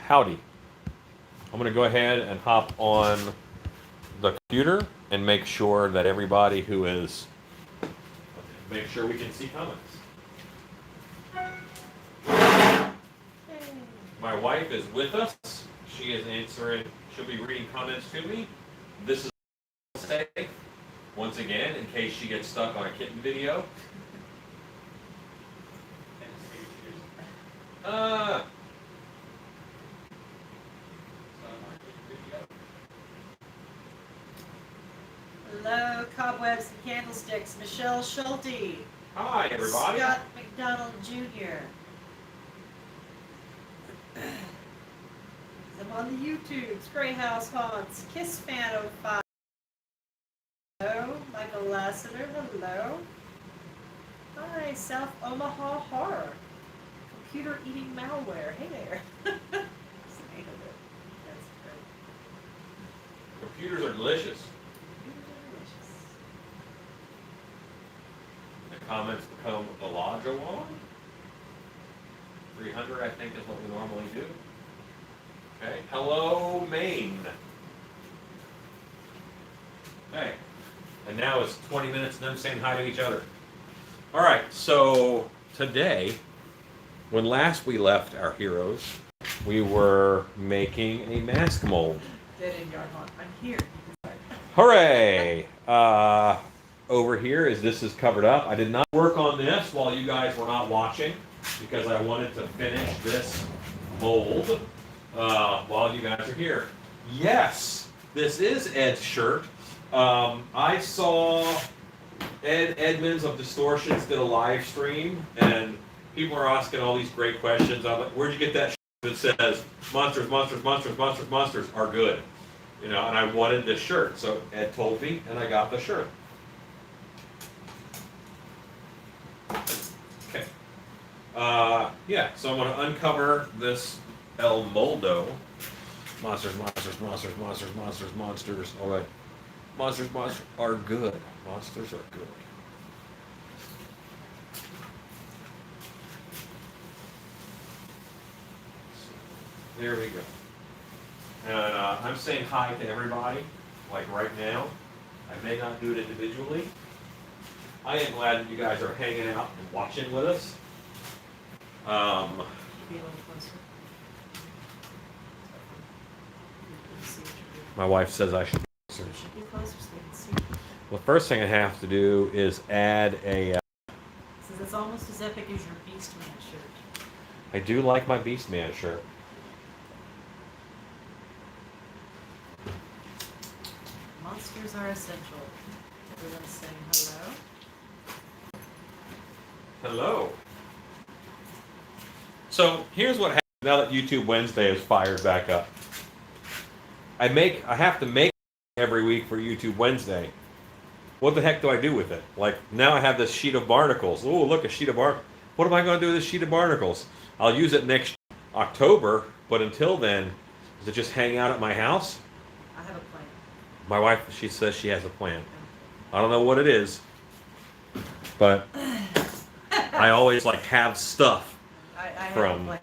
Howdy. I'm going to go ahead and hop on the computer and make sure that everybody who is, make sure we can see comments. My wife is with us. She is answering, she'll be reading comments to me. This is safe, once again, in case she gets stuck on a kitten video. Hello, Cobwebs and Candlesticks. Michelle Schulte. Hi, everybody. Scott McDonald Jr. I'm on the YouTubes. Grey House Haunts. Kiss Fan 05. Hello. Michael Lassiter. Hello. Hi, South Omaha Horror. Computer Eating Malware. Hey there. That's the name of it. That's great. Computers are delicious. Delicious. The comments become Olajuwon. 300, I think, is what we normally do. Okay. Hello, Maine. Okay. And now it's 20 minutes of them saying hi to each other. All right. So today, when last we left our heroes, we were making a mask mold. Dead End Yard Haunt. I'm here. Hooray! Over here, as this is covered up, I did not work on this while you guys were not watching because I wanted to finish this mold while you guys are here. Yes, this is Ed's shirt. I saw Ed Edmonds of Distortions did a live stream, and people are asking all these great questions. I'm like, where'd you get that shirt that says monsters, monsters, monsters, monsters, monsters are good? You know, and I wanted this shirt, so Ed told me, and I got the shirt. Okay. Yeah, so I'm going to uncover this El Moldo. Monsters, monsters, monsters, monsters, monsters, monsters. All right. Monsters, monsters are good. Monsters are good. There we go. And I'm saying hi to everybody, like right now. I may not do it individually. I am glad that you guys are hanging out and watching with us. Be a little closer. My wife says I should be closer. You should be closer so they can see. Well, the first thing I have to do is add a... Says it's almost as epic as your Beastman shirt. I do like my Beastman shirt. Monsters are essential. Everyone's saying hello. Hello. So here's what happens now that YouTube Wednesday is fired back up. I have to make every week for YouTube Wednesday. What the heck do I do with it? Like now I have this sheet of barnacles. Oh, look, a sheet of barnacles. What am I going to do with this sheet of barnacles? I'll use it next October, but until then, does it just hang out at my house? I have a plan. My wife, she says she has a plan. I don't know what it is, but I always like have stuff I have From- a plan.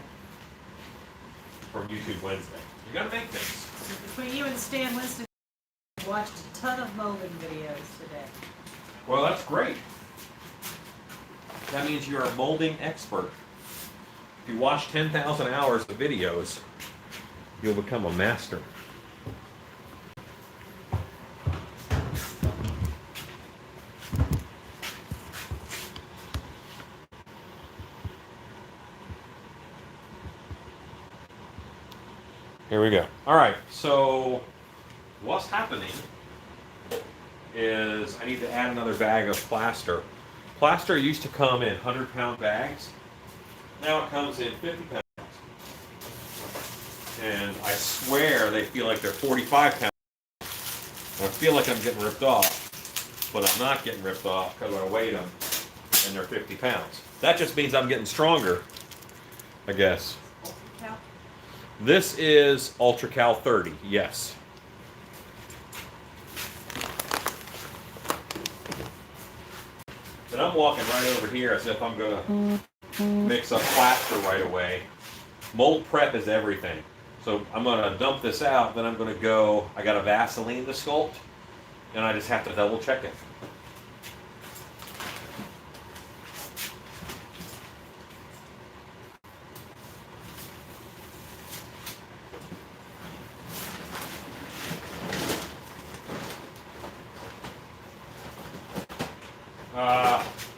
from YouTube Wednesday. You gotta make things. Between you and Stan Winston, I watched a ton of molding videos today. Well, that's great. That means you're a molding expert. If you watch 10,000 hours of videos, you'll become a master. Here we go. All right, so what's happening is I need to add another bag of plaster. Plaster used to come in 100-pound bags. Now it comes in 50 pounds. And I swear they feel like they're 45 pounds. I feel like I'm getting ripped off, but I'm not getting ripped off because I weighed them and they're 50 pounds. That just means I'm getting stronger, I guess. Cal? This is Ultra Cal 30, yes. And I'm walking right over here as if I'm going to mix up plaster right away. Mold prep is everything. So I'm gonna dump this out, then I'm gonna go, I got a Vaseline to sculpt, and I just have to double check it.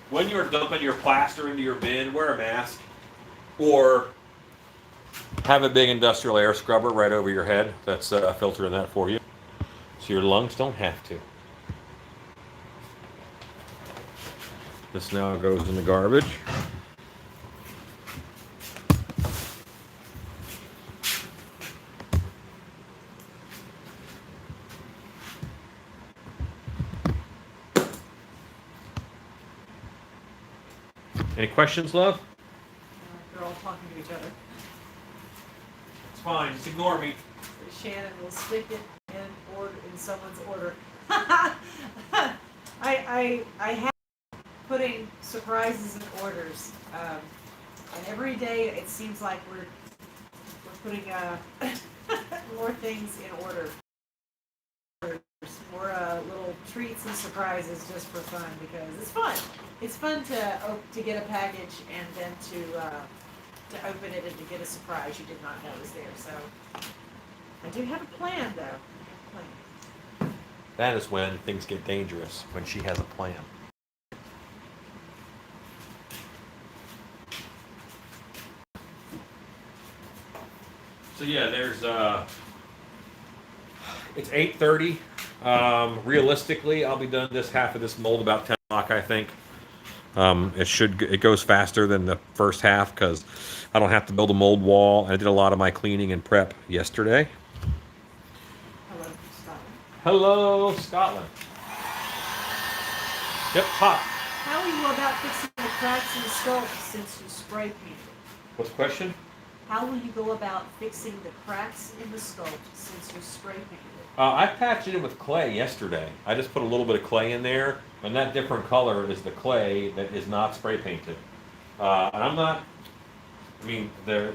When you're dumping your plaster into your bin, wear a mask, or have a big industrial air scrubber right over your head that's filtering that for you, so your lungs don't have to. This now goes in the garbage. Any questions, love? They're all talking to each other. It's fine, just ignore me. Shannon will stick it in someone's order. I have putting surprises in orders, and every day it seems like we're putting more things in order. More little treats and surprises just for fun, because it's fun. It's fun to get a package and then to open it and to get a surprise you did not know was there. So I do have a plan, though. That is when things get dangerous, when she has a plan. So yeah, there's it's 8:30. Realistically, I'll be done this half of this mold about 10 o'clock, I think. It goes faster than the first half because I don't have to build a mold wall. I did a lot of my cleaning and prep yesterday. Hello, Scotland. Hello, Scotland. Yep, hot. How will you go about fixing the cracks in the sculpt since you spray painted? What's the question? How will you go about fixing the cracks in the sculpt since you spray painted? I patched it in with clay yesterday. I just put a little bit of clay in there, and that different color is the clay that is not spray painted. And I'm not, I mean, they're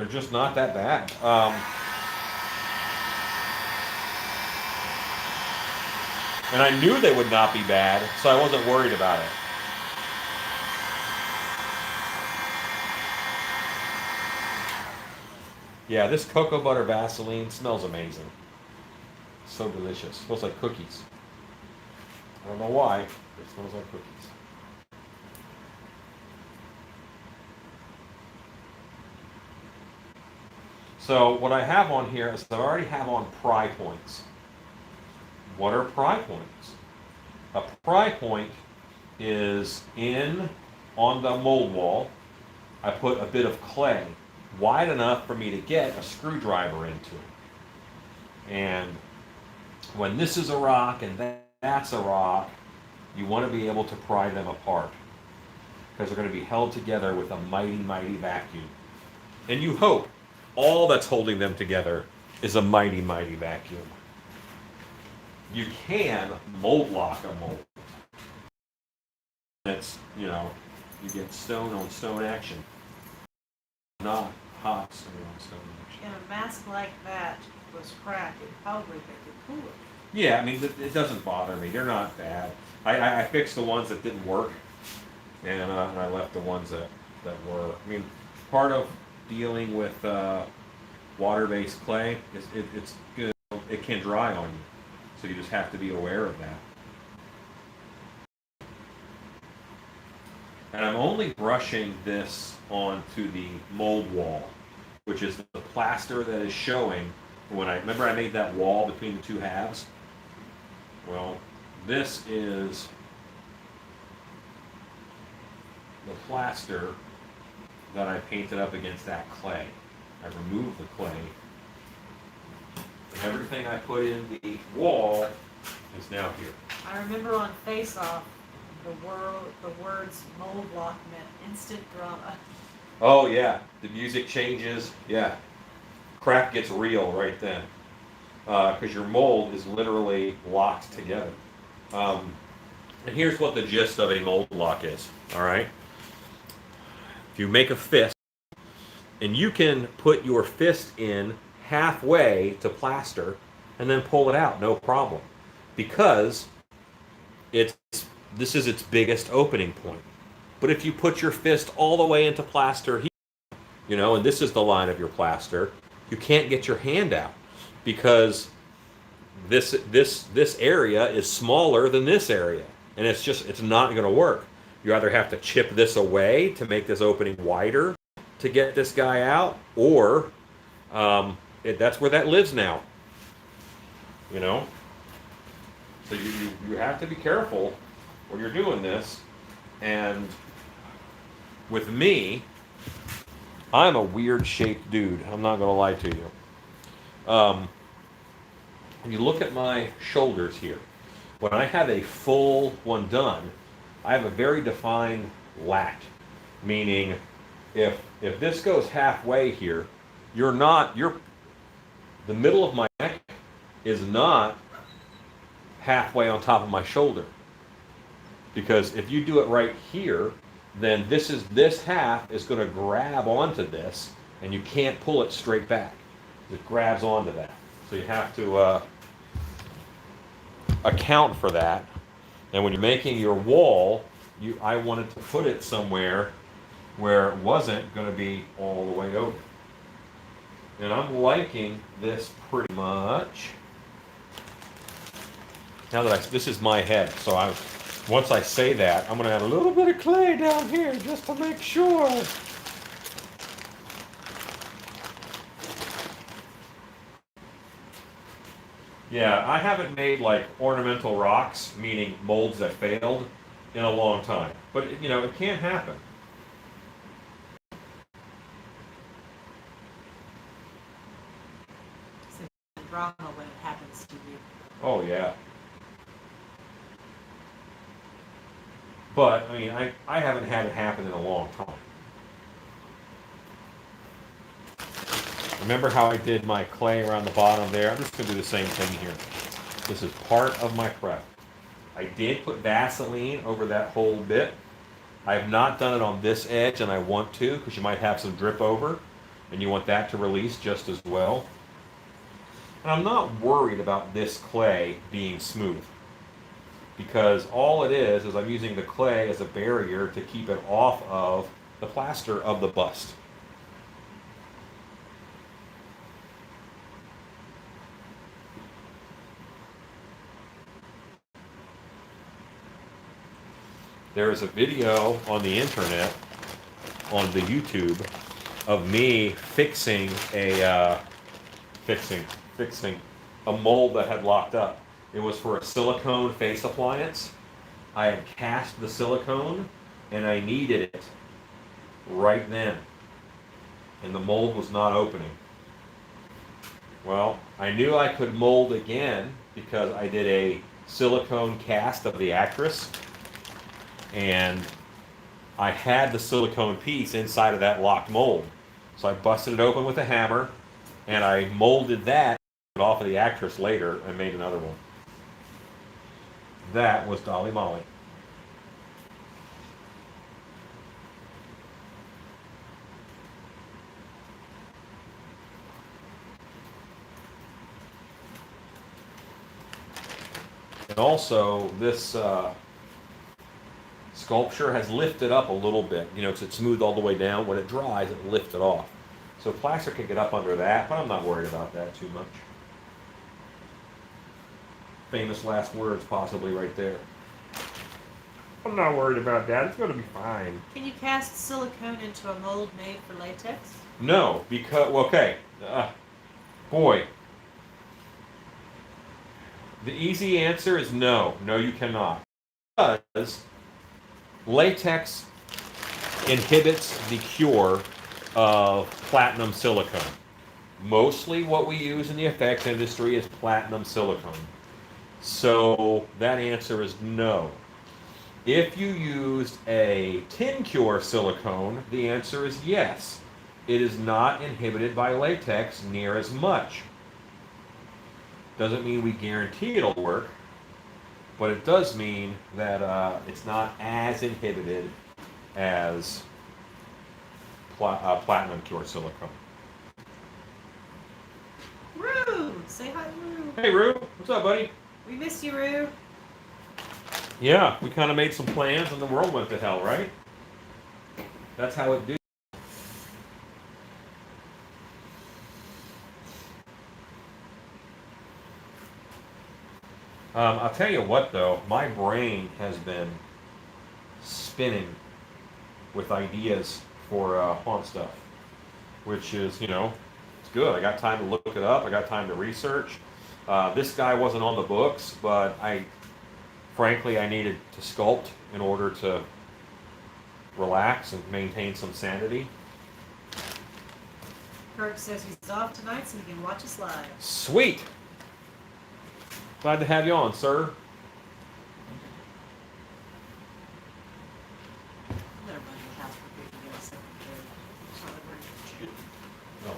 just not that bad. And I knew they would not be bad, so I wasn't worried about it. Yeah, this cocoa butter Vaseline smells amazing. So delicious. Smells like cookies. I don't know why, but it smells like cookies. So what I have on here is I already have on pry points. What are pry points? A pry point is on the mold wall. I put a bit of clay wide enough for me to get a screwdriver into. And when this is a rock and that's a rock, you want to be able to pry them apart, because they're going to be held together with a mighty, mighty vacuum. And you hope all that's holding them together is a mighty, mighty vacuum. You can mold lock a mold. It's, you get stone on stone action, not hot stone on stone action. And a mask like that was cracked, it probably make it cooler. Yeah, I mean, it doesn't bother me. They're not bad. I fixed the ones that didn't work, and I left the ones that were. I mean, part of dealing with water-based clay is it's good. It can dry on you, so you just have to be aware of that. And I'm only brushing this onto the mold wall, which is the plaster that is showing. Remember I made that wall between the two halves? Well, this is the plaster that I painted up against that clay. I removed the clay. And everything I put in the wall is now here. I remember on Face Off, the words mold lock meant instant drama. Oh yeah, the music changes. Yeah, crap gets real right then, because your mold is literally locked together. And here's what the gist of a mold lock is. All right, if you make a fist, and you can put your fist in halfway to plaster and then pull it out, no problem. Because this is its biggest opening point. But if you put your fist all the way into plaster here, and this is the line of your plaster, you can't get your hand out because this area is smaller than this area, and it's not going to work. You either have to chip this away to make this opening wider to get this guy out, or that's where that lives now. So you have to be careful when you're doing this. And with me, I'm a weird shaped dude. I'm not gonna lie to you. When you look at my shoulders here, when I have a full one done, I have a very defined lat. Meaning, if this goes halfway here, the middle of my neck is not halfway on top of my shoulder. Because if you do it right here, then this half is going to grab onto this, and you can't pull it straight back. It grabs onto that. So you have to account for that. And when you're making your wall, I wanted to put it somewhere where it wasn't going to be all the way over. And I'm liking this pretty much. Now that this is my head, so once I say that, I'm going to add a little bit of clay down here just to make sure. Yeah, I haven't made like ornamental rocks, meaning molds that failed, in a long time. But it can happen. It's drama when it happens to you. Oh yeah. But I haven't had it happen in a long time. Remember how I did my clay around the bottom there? I'm just going to do the same thing here. This is part of my prep. I did put Vaseline over that whole bit. I have not done it on this edge, and I want to, because you might have some drip over, and you want that to release just as well. And I'm not worried about this clay being smooth, because all it is I'm using the clay as a barrier to keep it off of the plaster of the bust. There is a video on the internet, on the YouTube, of me fixing a mold that had locked up. It was for a silicone face appliance. I had cast the silicone, and I needed it right then, and the mold was not opening. Well, I knew I could mold again because I did a silicone cast of the actress, and I had the silicone piece inside of that locked mold. So I busted it open with a hammer, and I molded that off of the actress later and made another one. That was Dolly Molly. And also, this sculpture has lifted up a little bit. Because it's smooth all the way down. When it dries, it lifts it off. So plaster can get up under that, but I'm not worried about that too much. Famous last words possibly right there. I'm not worried about that. It's going to be fine. Can you cast silicone into a mold made for latex? No, because, boy. The easy answer is no. No, you cannot. Because latex inhibits the cure of platinum silicone. Mostly what we use in the effects industry is platinum silicone. So that answer is no. If you used a tin cure silicone, the answer is yes. It is not inhibited by latex near as much. Doesn't mean we guarantee it'll work, but it does mean that it's not as inhibited as platinum cure silicone. Say hi, Roo. Hey, Rue. What's up, buddy? We missed you, Roo. Yeah, we kind of made some plans and the world went to hell, right? That's how it do. I'll tell you what, though, my brain has been spinning with ideas for haunt stuff, which is, it's good. I got time to look it up. I got time to research. This guy wasn't on the books, but frankly, I needed to sculpt in order to relax and maintain some sanity. Kirk says he's off tonight so he can watch us live. Sweet. Glad to have you on, sir. Never mind the house for people to get a second bed. It's not a great No.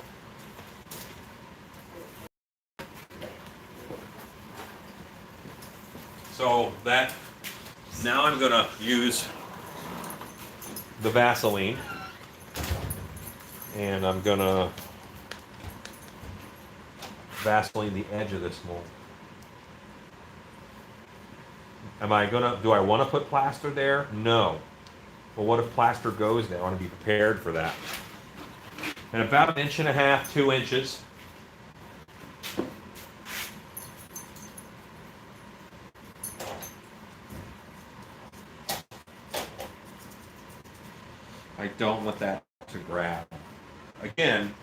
So now I'm gonna use the Vaseline, and I'm gonna Vaseline the edge of this mold. Do I want to put plaster there? No. Well, what if plaster goes there? I want to be prepared for that. And about 1.5 inches, 2 inches. I don't want that to grab. Again,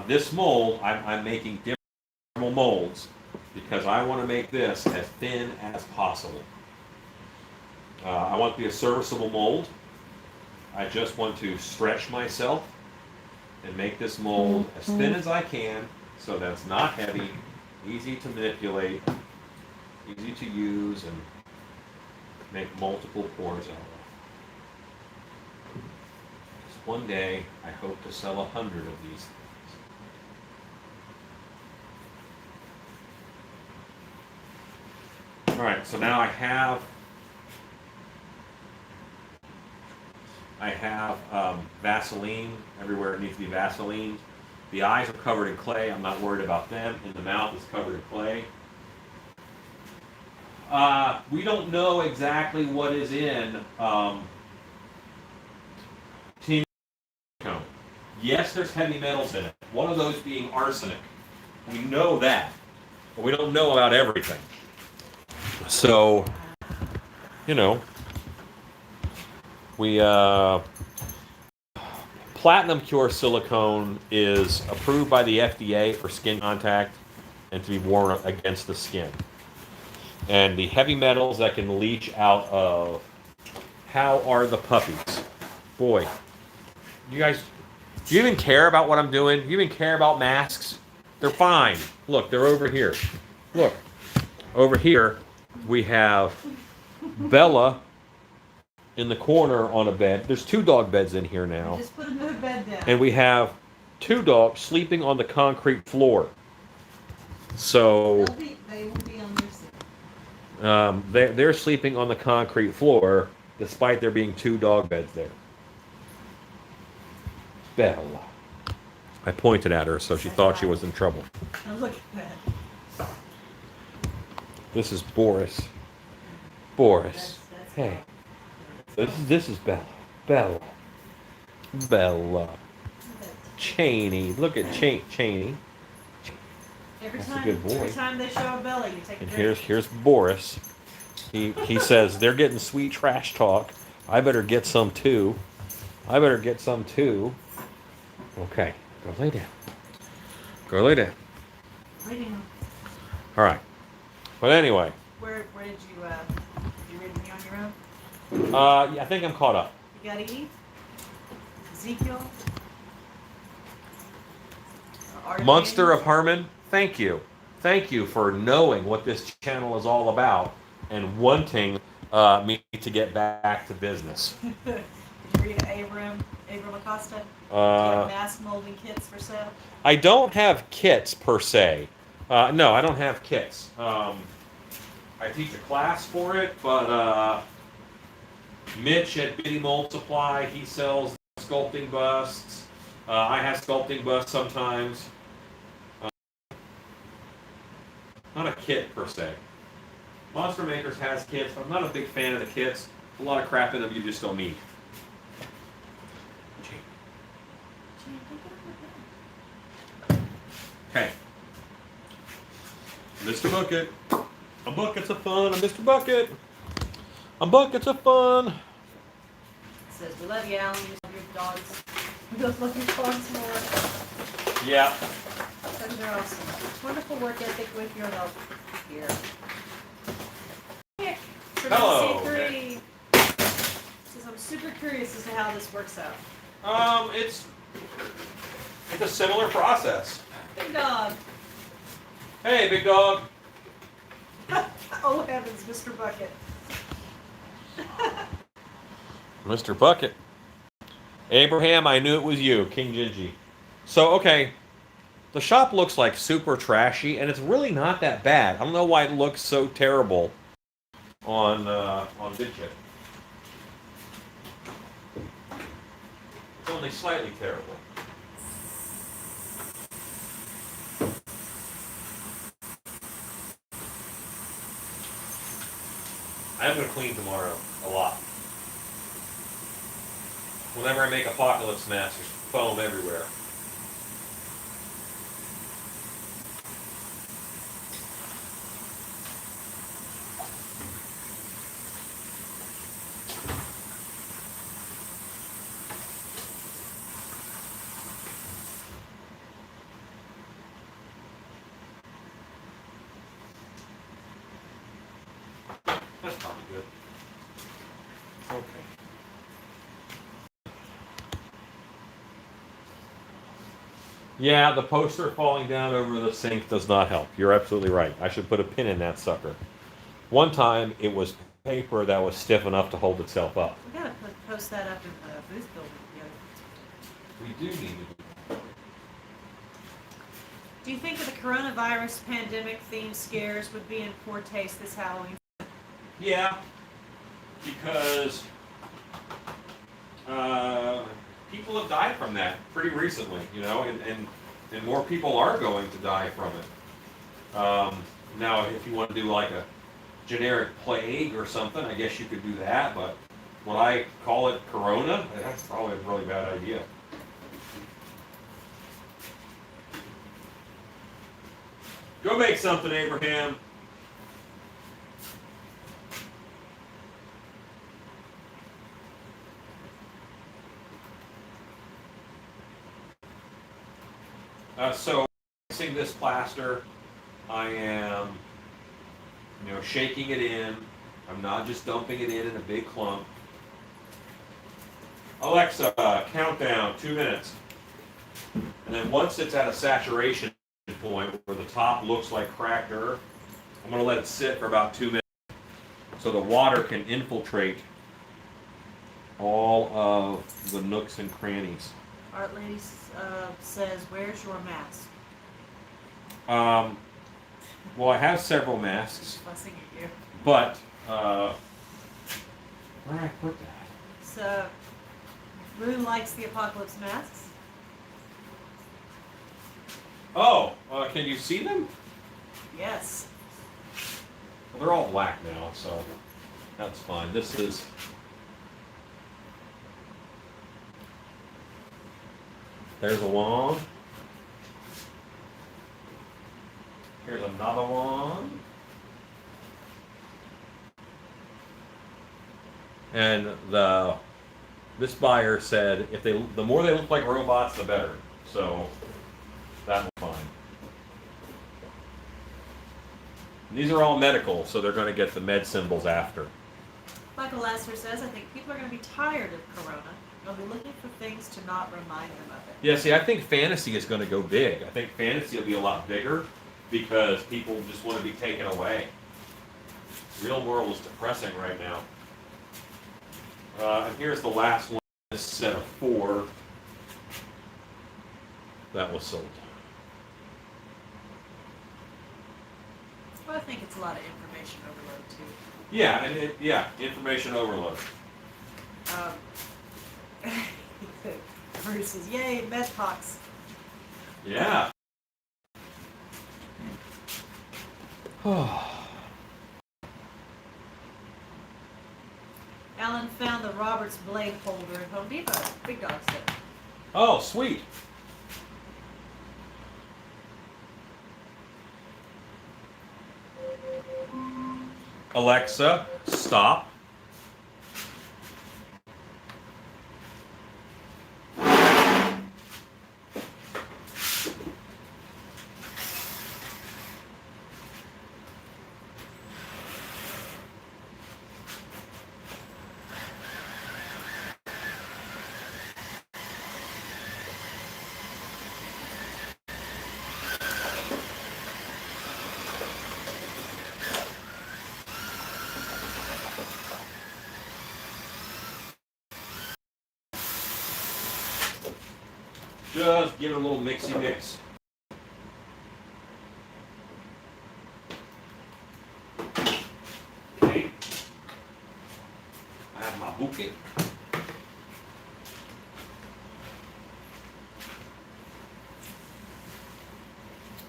this mold, I'm making different molds because I want to make this as thin as possible. I want to be a serviceable mold. I just want to stretch myself and make this mold as thin as I can so that it's not heavy, easy to manipulate, easy to use, and make multiple pours out of. Just one day, I hope to sell 100 of these. All right, so now I have Vaseline everywhere it needs to be Vaseline. The eyes are covered in clay. I'm not worried about them. And the mouth is covered in clay. We don't know exactly what is in Team Cone. Yes, there's heavy metals in it. One of those being arsenic. We know that, but we don't know about everything. So, we Platinum Cure silicone is approved by the FDA for skin contact and to be worn against the skin. And the heavy metals that can leach out of, how are the puppies? Boy, you guys, do you even care about what I'm doing? Do you even care about masks? They're fine. Look, they're over here. Look, over here we have Bella in the corner on a bed. There's 2 dog beds in here now. Just put another bed down. And we have 2 dogs sleeping on the concrete floor. So They will be on their seat. they're sleeping on the concrete floor despite there being 2 dog beds there. Bella. I pointed at her so she thought she was in trouble. Now look at that. This is Boris. Boris. That's Hey. This is Bella. Bella. Bella. Cheney. Look at Cheney. Every That's a time, good boy. every time they show a belly, you take a And drink. here's Boris. He says they're getting sweet trash talk. I better get some too. I better get some too. Okay, go lay down. Go lay down. Waiting. All right. But anyway, Where did you read me on your own? yeah, I think I'm caught up. You got Eve? Ezekiel? Munster of Herman, thank you. Thank you for knowing what this channel is all about and wanting me to get back to business. Did you read Abram Acosta? Do you have mask molding kits for sale? I don't have kits per se. No, I don't have kits. I teach a class for it, but Mitch at Bitty Mold Supply, he sells sculpting busts. I have sculpting busts sometimes. Not a kit per se. Monster Makers has kits, but I'm not a big fan of the kits. A lot of crap in them you just don't need. Okay. Mr. Bucket. A bucket's of fun. I'm Mr. Bucket. A bucket's of fun. It says, we love you, Alan. You love your dogs. We both love your dogs more. Yeah. Dogs are awesome. Wonderful work ethic with your help here. Nick from Hello, C3 says, I'm super curious as to how this works out. It's a similar process. Big dog. Hey, big dog. Oh heavens, Mr. Bucket. Mr. Bucket. Abraham, I knew it was you, King Gingy. So, okay, the shop looks like super trashy, and it's really not that bad. I don't know why it looks so terrible on VidChip. It's only slightly terrible. I'm going to clean tomorrow a lot. Whenever I make apocalypse masks, there's foam everywhere. That's probably good. Okay. Yeah, the poster falling down over the sink does not help. You're absolutely right. I should put a pin in that sucker. One time, it was paper that was stiff enough to hold itself up. We gotta post that up in the booth building together. We do need to. Do you think that the coronavirus pandemic themed scares would be in poor taste this Halloween? Yeah, because people have died from that pretty recently, you know, and more people are going to die from it. Now, if you want to do like a generic plague or something, I guess you could do that, but when I call it corona, that's probably a really bad idea. Go make something, Abraham. So, mixing this plaster, I am, shaking it in. I'm not just dumping it in a big clump. Alexa, countdown, 2 minutes. And then once it's at a saturation point where the top looks like cracked earth, I'm going to let it sit for about 2 minutes so the water can infiltrate all of the nooks and crannies. Art Lady says, where's your mask? Well, I have several masks, Fussing at you. but where did I put that? So, Moon likes the apocalypse masks. Oh, can you see them? Yes. Well, they're all black now, so that's fine. This is... There's a one. Here's another one. And this buyer said the more they look like robots, the better. So that was fine. And these are all medical, so they're going to get the med symbols after. Michael Lasser says, I think people are going to be tired of Corona. They'll be looking for things to not remind them of it. Yeah, see, I think fantasy is going to go big. I think fantasy will be a lot bigger because people just want to be taken away. Real world is depressing right now. And here's the last one, this set of 4 that was sold. Well, I think it's a lot of information overload, too. Yeah, and information overload. Bruce says, yay, Medpox. Yeah. Alan found the Roberts blade holder at Home Depot. Big dog stuff. Oh, sweet. Alexa, stop. Just give it a little mixy mix. Okay. I have my bouquet.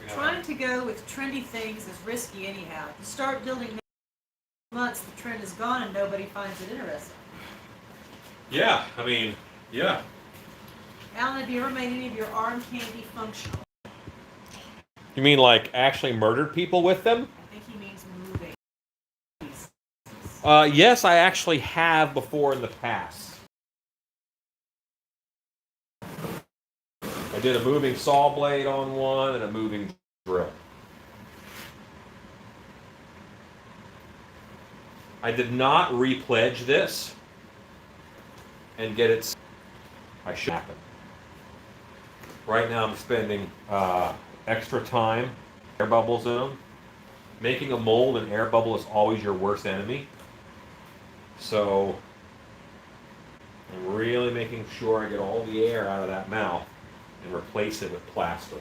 Trying to go with trendy things is risky anyhow. If you start building months, the trend is gone and nobody finds it interesting. Yeah, I mean, yeah. Alan, have you ever made any of your arm candy functional? You mean like actually murdered people with them? I think he means moving. Yes, I actually have before in the past. I did a moving saw blade on one and a moving drill. I did not repledge this and get it. I should happen. Right now I'm spending extra time air bubbles in them. Making a mold and air bubble is always your worst enemy. So I'm really making sure I get all the air out of that mouth and replace it with plaster.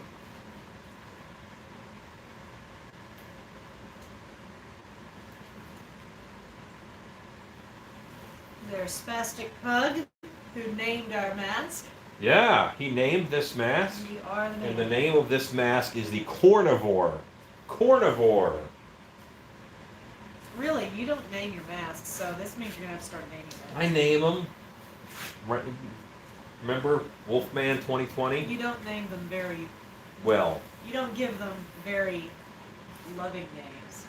There's Spastic Pug, who named our mask. Yeah, he named this mask. We are the And the name. name of this mask is the Cornivore. Cornivore. Really, you don't name your masks, so this means you're going to have to start naming them. I name them. Remember Wolfman 2020? You don't name them very, Well, you don't give them very loving names.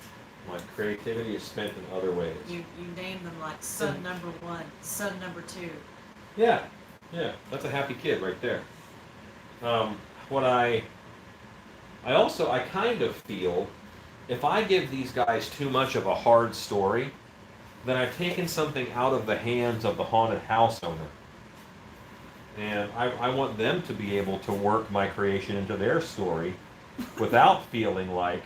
my creativity is spent in other ways. You name them like son number 1, son number 2. Yeah, yeah, that's a happy kid right there. What I kind of feel, if I give these guys too much of a hard story, then I've taken something out of the hands of the haunted house owner. And I want them to be able to work my creation into their story without feeling like,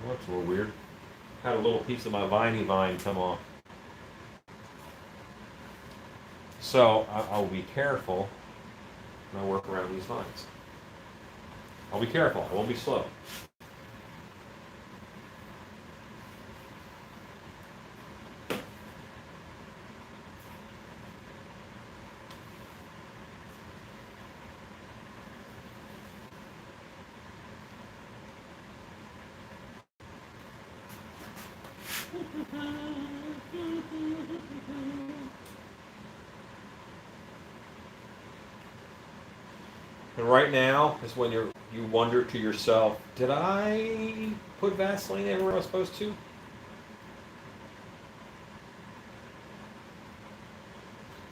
well, that's a little weird. Had a little piece of my viney vine come off. So I'll be careful when I work around these vines. I'll be careful. I won't be slow. And right now is when you wonder to yourself, did I put Vaseline everywhere I was supposed to?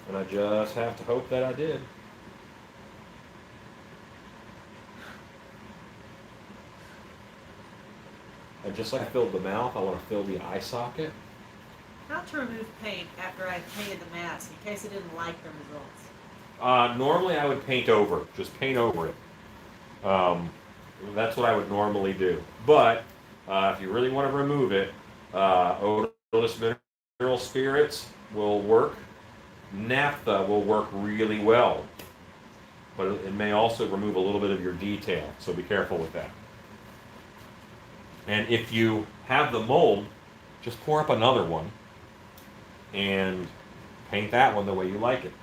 And I just have to hope that I did. And just like I filled the mouth, I want to fill the eye socket. How to remove paint after I painted the mask, in case I didn't like the results. Normally I would paint over, just paint over it. That's what I would normally do. But if you really want to remove it, odorless mineral spirits will work. Naphtha will work really well. But it may also remove a little bit of your detail, so be careful with that. And if you have the mold, just pour up another one and paint that one the way you like it.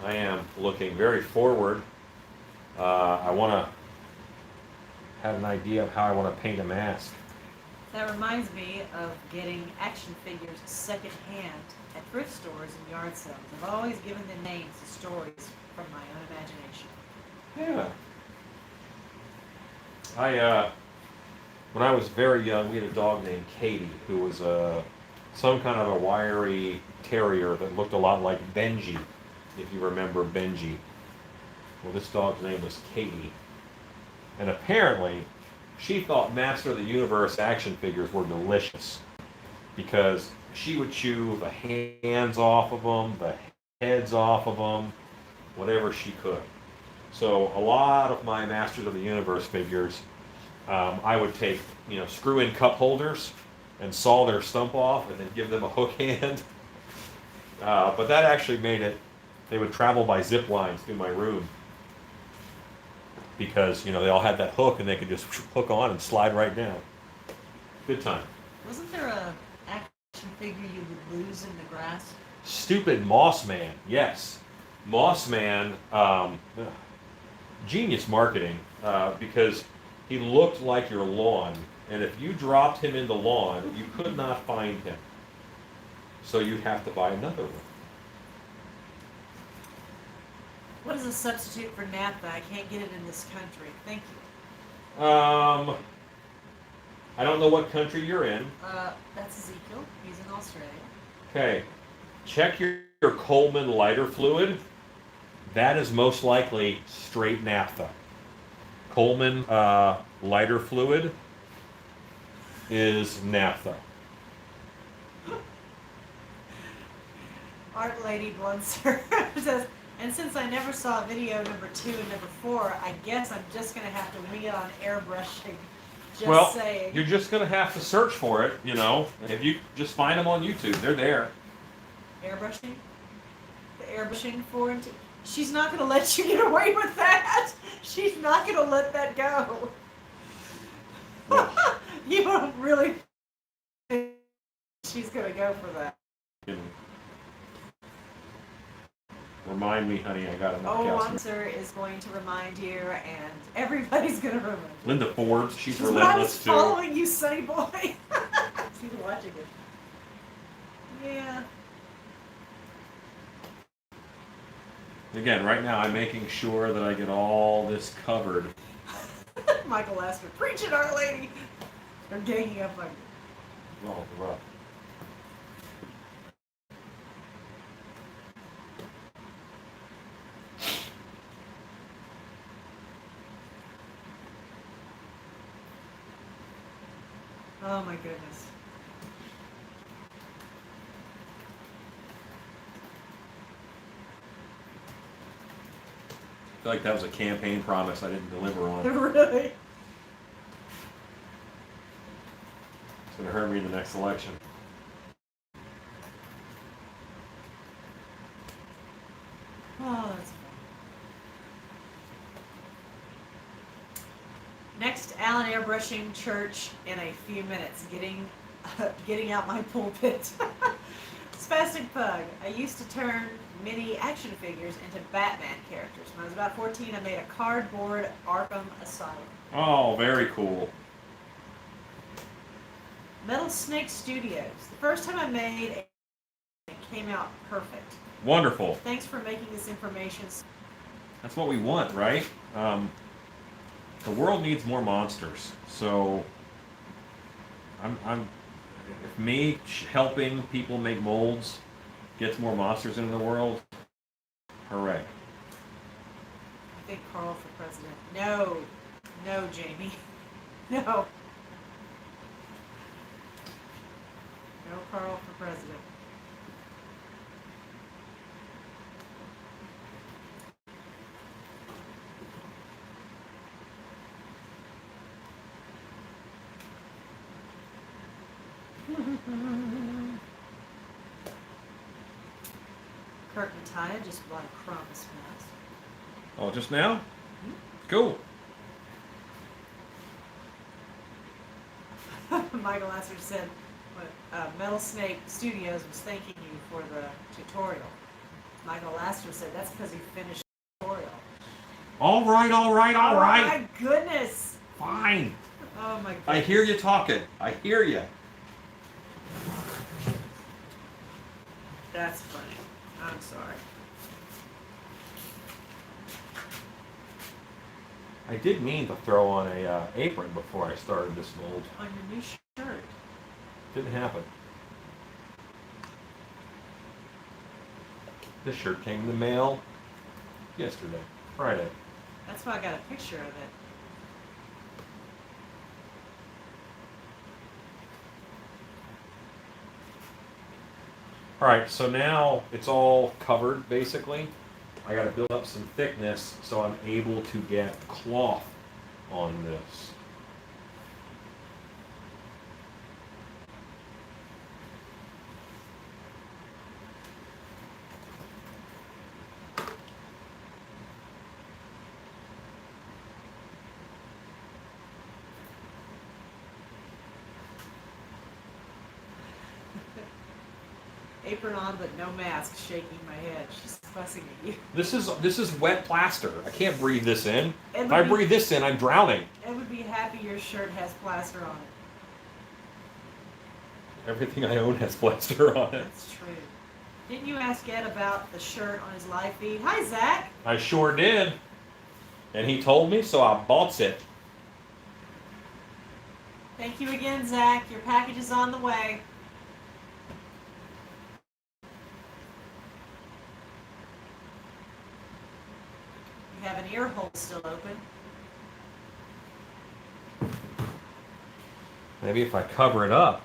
I am looking very forward. I want to have an idea of how I want to paint a mask. That reminds me of getting action figures secondhand at thrift stores and yard sales. I've always given them names to stories from my own imagination. Yeah. When I was very young, we had a dog named Katie, who was some kind of a wiry terrier that looked a lot like Benji, if you remember Benji. Well, this dog's name was Katie. And apparently, she thought Master of the Universe action figures were delicious because she would chew the hands off of them, the heads off of them, whatever she could. So a lot of my Masters of the Universe figures, I would take, screw-in cup holders and saw their stump off and then give them a hook hand. But that actually made it, they would travel by zip lines through my room because, they all had that hook and they could just hook on and slide right down. Good time. Wasn't there a action figure you would lose in the grass? Stupid Moss Man, yes. Moss Man, genius marketing, because he looked like your lawn, and if you dropped him in the lawn, you could not find him. So you'd have to buy another one. What is a substitute for naphtha? I can't get it in this country. Thank you. I don't know what country you're in. That's Ezekiel. He's in Australia. Okay, check your Coleman lighter fluid. That is most likely straight naphtha. Coleman lighter fluid is naphtha. Art Lady Blunser says, and since I never saw video number 2 and number 4, I guess I'm just going to have to wing it on airbrushing. Just saying. You're just going to have to search for it, If you just find them on YouTube, they're there. Airbrushing? The airbrushing for him? She's not going to let you get away with that. She's not going to let that go. You don't really think she's going to go for that. Remind me, honey, I got enough calcium. Sir is going to remind you, and everybody's going to remember. Linda Forbes, she's I was relentless too. following you, Sonny boy. She's watching it. Yeah. Again, right now I'm making sure that I get all this covered. Michael Astor, preach it, Our Lady. They're ganging up on you. Oh, rough. Oh my goodness. I feel like that was a campaign promise I didn't deliver on. Really? It's going to hurt me in the next election. Oh, that's fun. Next, Alan airbrushing church in a few minutes. Getting out my pulpit. Spastic Pug. I used to turn mini action figures into Batman characters. When I was about 14, I made a cardboard Arkham Asylum. Oh, very cool. Metal Snake Studios. The first time I made it came out perfect. Wonderful. Thanks for making this information. That's what we want, right? The world needs more monsters. So, if me helping people make molds gets more monsters into the world, hooray. I think Carl for president. No, Jamie. No. No Carl for president. Kurt Mattia just bought a Krampus mask. Oh, just now? Cool. Michael Astor said, Metal Snake Studios was thanking you for the tutorial. Michael Laster said that's because he finished the tutorial. All right. Oh my goodness! Fine. Oh my goodness. I hear you talking. I hear you. That's funny. I'm sorry. I did mean to throw on a apron before I started this mold. On your new shirt. Didn't happen. This shirt came in the mail yesterday, Friday. That's why I got a picture of it. All right, so now it's all covered basically. I got to build up some thickness so I'm able to get cloth on this. Apron on, but no mask, shaking my head. She's fussing at you. This is wet plaster. I can't breathe this in. Ed If I would be- breathe this in, I'm drowning. Ed would be happy your shirt has plaster on it. Everything I own has plaster on it. That's true. Didn't you ask Ed about the shirt on his live feed? Hi, Zach. I sure did. And he told me, so I bought it. Thank you again, Zach. Your package is on the way. You have an ear hole still open. Maybe if I cover it up,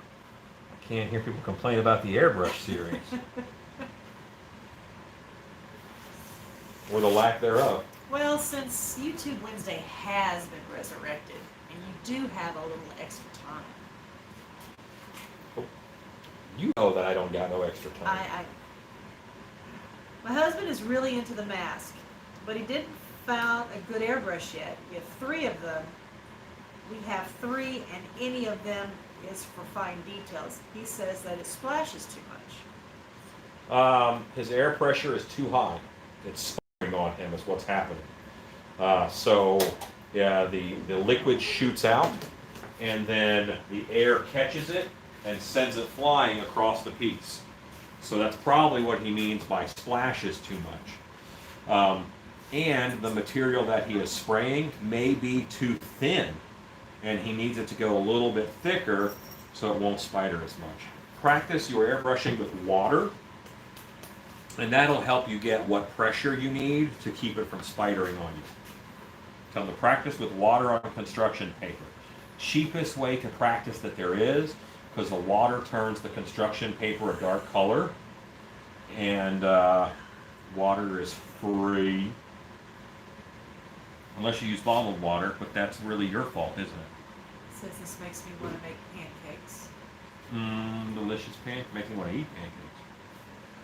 I can't hear people complain about the airbrush series. Or the lack thereof. Well, since YouTube Wednesday has been resurrected, and you do have a little extra time, You know that I don't got no extra time. my husband is really into the mask, but he didn't found a good airbrush yet. We have 3 of them. We have 3, and any of them is for fine details. He says that it splashes too much. His air pressure is too high. It's sputtering on him is what's happening. So yeah, the liquid shoots out, and then the air catches it and sends it flying across the piece. So that's probably what he means by splashes too much. And the material that he is spraying may be too thin, and he needs it to go a little bit thicker so it won't spider as much. Practice your airbrushing with water, and that'll help you get what pressure you need to keep it from spidering on you. Tell them to practice with water on construction paper. Cheapest way to practice that there is, because the water turns the construction paper a dark color, and water is free. Unless you use bottled water, but that's really your fault, isn't it? Says this makes me want to make pancakes. Delicious pancakes. Makes me want to eat pancakes.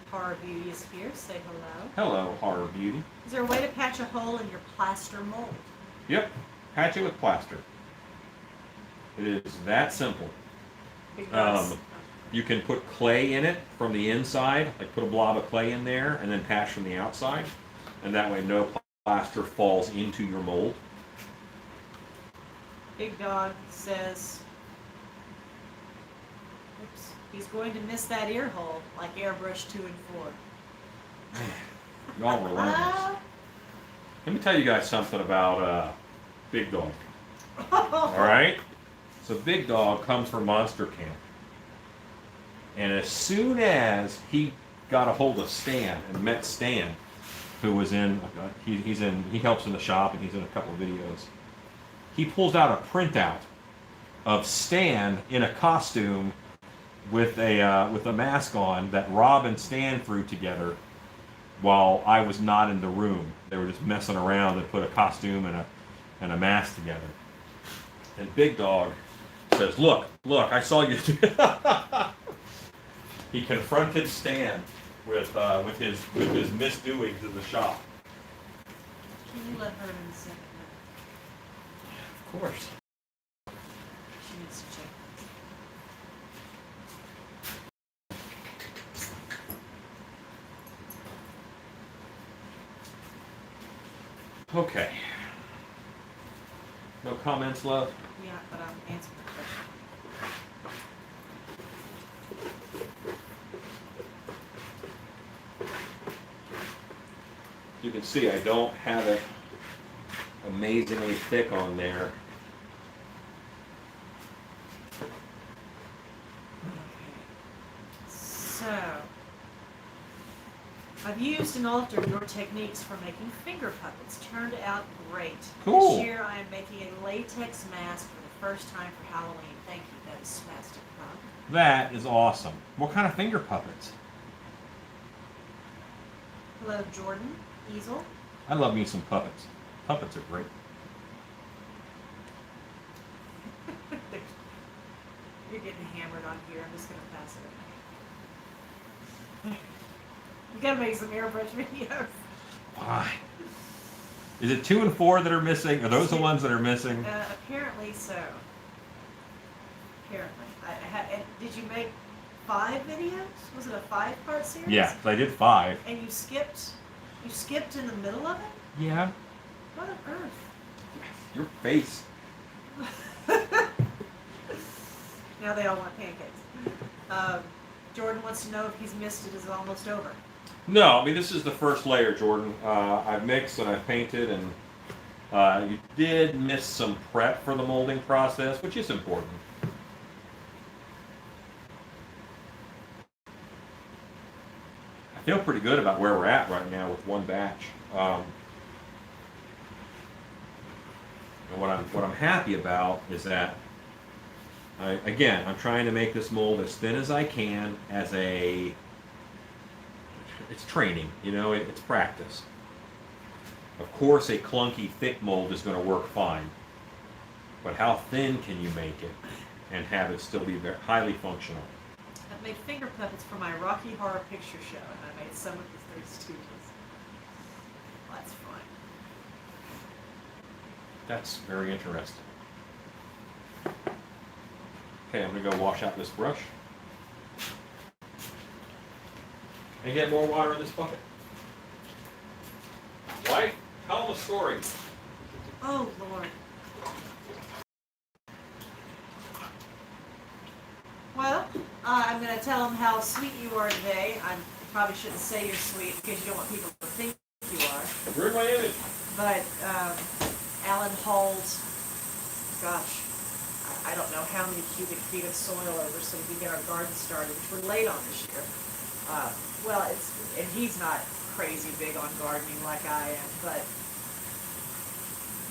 Horror Beauty is here. Say hello. Hello, Horror Beauty. Is there a way to patch a hole in your plaster mold? Yep, patch it with plaster. It is that simple. Because You can put clay in it from the inside, like put a blob of clay in there, and then patch from the outside, and that way no plaster falls into your mold. Big Dog says, oops, he's going to miss that ear hole like Airbrush 2 and 4. Y'all relentless. Let me tell you guys something about Big Dog. All right? So Big Dog comes from Monster Camp. And as soon as he got a hold of Stan and met Stan, who was in, he helps in the shop and he's in a couple of videos. He pulls out a printout of Stan in a costume with a mask on that Rob and Stan threw together while I was not in the room. They were just messing around and put a costume and a mask together. And Big Dog says, "Look, I saw you." He confronted Stan with his misdoings in the shop. Can you let her in a second? Of course. She needs to check. Okay. No comments, love? Yeah, but I'm answering the question. You can see I don't have it amazingly thick on there. So, I've used and altered your techniques for making finger puppets. Turned out great. Cool. This year I am making a latex mask for the first time for Halloween. Thank you. That is Spastic Pug. That is awesome. What kind of finger puppets? Hello, Jordan. Easel. I love me some puppets. Puppets are great. You're getting hammered on here. I'm just going to pass it. You gotta make some airbrush videos. Why? Is it 2 and 4 that are missing? Are those the ones that are missing? Apparently so. Apparently. And did you make 5 videos? Was it a 5-part series? Yeah, I did 5. And you skipped in the middle of it? Yeah. What on earth? Your face. Now they all want pancakes. Jordan wants to know if he's missed it. Is it almost over? No, I mean, this is the first layer, Jordan. I've mixed and I've painted, and you did miss some prep for the molding process, which is important. I feel pretty good about where we're at right now with one batch. And what I'm happy about is that I'm trying to make this mold as thin as I can as it's training, it's practice. Of course, a clunky, thick mold is going to work fine, but how thin can you make it and have it still be very highly functional? I've made finger puppets for my Rocky Horror Picture Show, and I made some of the Three Stooges. Well, that's fun. That's very interesting. Okay, I'm going to go wash out this brush. And get more water in this bucket. Wife, tell them a story. Oh, Lord. Well, I'm going to tell them how sweet you are today. I probably shouldn't say you're sweet because you don't want people to think you are. Ruin my image. But Alan hauled, gosh, I don't know how many cubic feet of soil over so we could get our garden started, which we're late on this year. And he's not crazy big on gardening like I am, but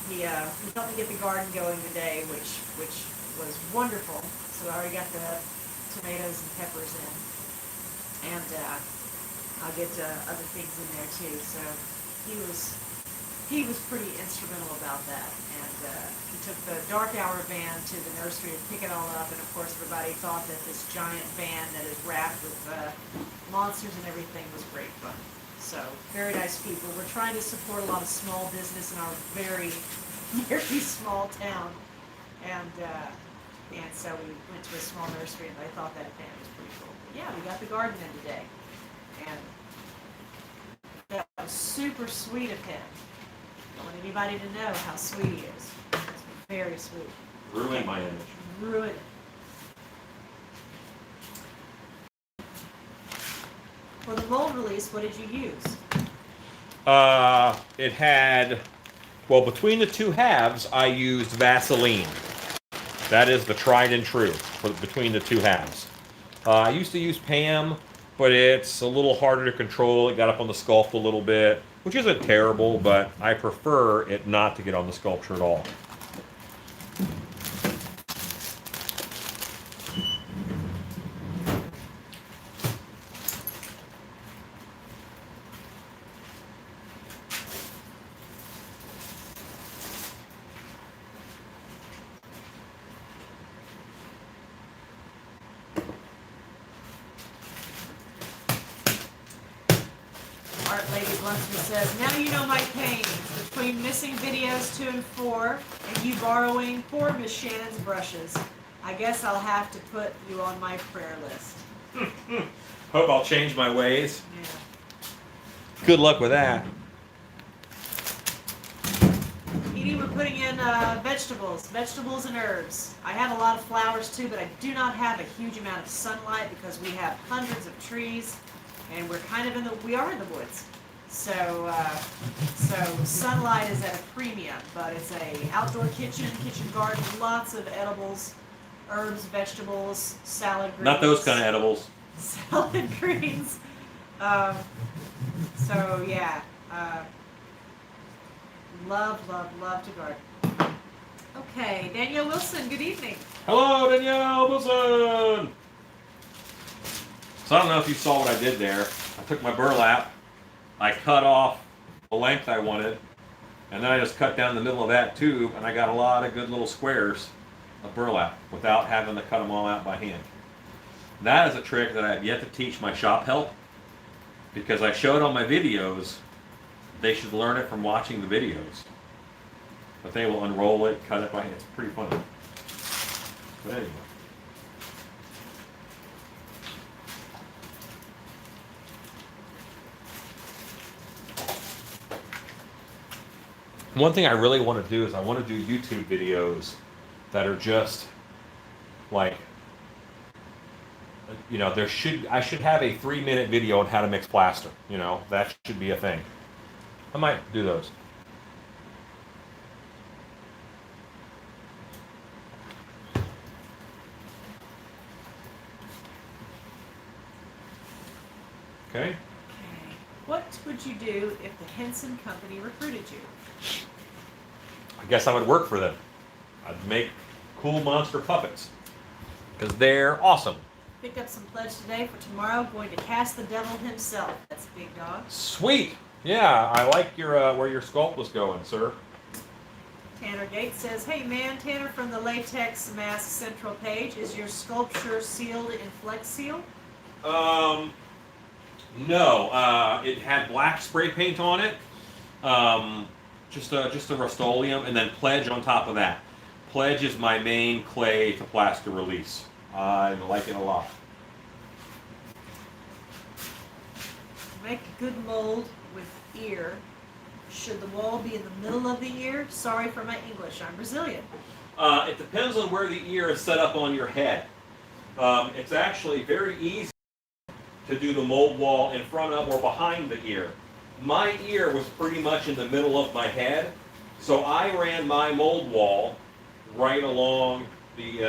he helped me get the garden going today, which was wonderful. So I already got the tomatoes and peppers in, and I'll get other things in there too. So he was pretty instrumental about that, and he took the Dark Hour van to the nursery to pick it all up, and of course everybody thought that this giant van that is wrapped with monsters and everything was great fun. So, very nice people. We're trying to support a lot of small business in our very, very small town, and so we went to a small nursery, and I thought that van was pretty cool. But yeah, we got the garden in today, and that was super sweet of him. I want anybody to know how sweet he is. It's very sweet. Ruin my image. Ruin it. For the mold release, what did you use? It had, between the two halves, I used Vaseline. That is the tried and true between the two halves. I used to use Pam, but it's a little harder to control. It got up on the sculpt a little bit, which isn't terrible, but I prefer it not to get on the sculpture at all. Art Lady Bluntman says, now you know my pain between missing videos 2 and 4 and you borrowing poor Miss Shannon's brushes. I guess I'll have to put you on my prayer list. Hope I'll change my ways. Yeah. Good luck with that. we're putting in vegetables and herbs. I have a lot of flowers too, but I do not have a huge amount of sunlight because we have hundreds of trees, and we're kind of we are in the woods. So sunlight is at a premium, but it's a outdoor kitchen garden, lots of edibles, herbs, vegetables, salad greens. Not those kind of edibles. Salad greens. So yeah, love to garden. Okay, Danielle Wilson, good evening. Hello, Danielle Wilson. So I don't know if you saw what I did there. I took my burlap, I cut off the length I wanted, and then I just cut down the middle of that tube, and I got a lot of good little squares of burlap without having to cut them all out by hand. That is a trick that I have yet to teach my shop help, because I showed on my videos. They should learn it from watching the videos. But they will unroll it, cut it by hand. It's pretty funny. But anyway. One thing I really want to do is I want to do YouTube videos that are just like, you know, I should have a 3-minute video on how to mix plaster. You know, that should be a thing. I might do those. Okay. Okay. What would you do if the Henson Company recruited you? I guess I would work for them. I'd make cool monster puppets because they're awesome. Picked up some pledge today for tomorrow. Going to cast the devil himself. That's Big Dog. Sweet. Yeah, I like your where your sculpt was going, sir. Tanner Gates says, "Hey man, Tanner from the Latex Mask Central page. Is your sculpture sealed in Flex Seal?" No. It had black spray paint on it. Just a Rust-Oleum, and then Pledge on top of that. Pledge is my main clay to plaster release. I like it a lot. Make a good mold with ear. Should the wall be in the middle of the ear? Sorry for my English. I'm Brazilian. It depends on where the ear is set up on your head. It's actually very easy to do the mold wall in front of or behind the ear. My ear was pretty much in the middle of my head, so I ran my mold wall right along the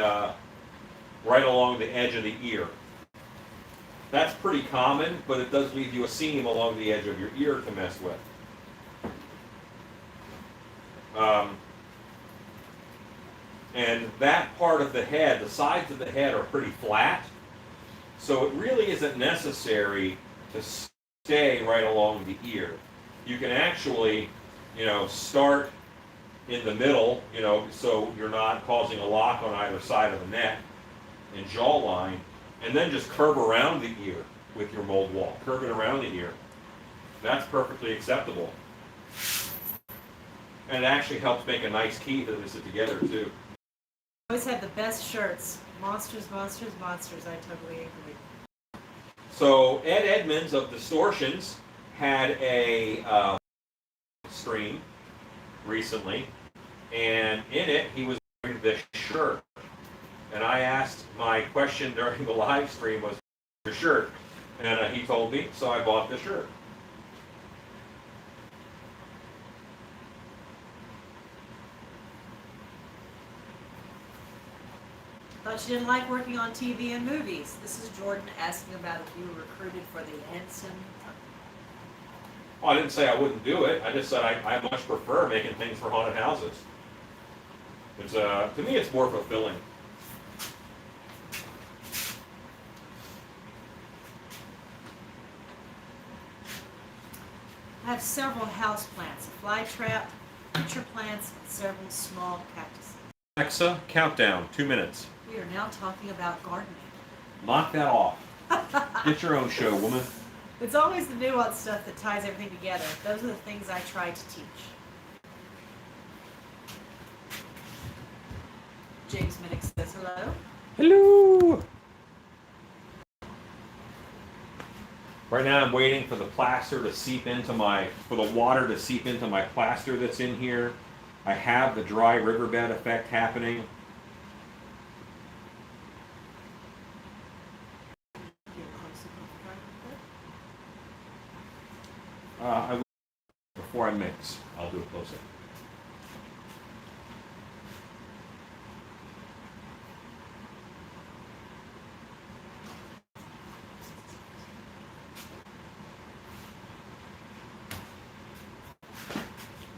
edge of the ear. That's pretty common, but it does leave you a seam along the edge of your ear to mess with. And that part of the head, the sides of the head are pretty flat, so it really isn't necessary to stay right along the ear. You can actually, start in the middle, so you're not causing a lock on either side of the neck and jawline, and then just curve around the ear with your mold wall. Curve it around the ear. That's perfectly acceptable. And it actually helps make a nice key that they sit together too. Always had the best shirts. Monsters, monsters, monsters. I totally agree. So Ed Edmonds of Distortions had a stream recently, and in it he was wearing this shirt. And I asked, my question during the live stream was, your shirt? And he told me, so I bought the shirt. Thought you didn't like working on TV and movies. This is Jordan asking about if you were recruited for the Henson. Well, I didn't say I wouldn't do it. I just said I much prefer making things for haunted houses. It's to me, it's more fulfilling. I have several house plants, a fly trap, pitcher plants, and several small cactuses. Alexa, countdown, 2 minutes. We are now talking about gardening. Knock that off. Get your own show, woman. It's always the nuanced stuff that ties everything together. Those are the things I try to teach. James Minnick says hello. Hello. Right now I'm waiting for the plaster to seep into for the water to seep into my plaster that's in here. I have the dry riverbed effect happening. Before I mix, I'll do a close-up.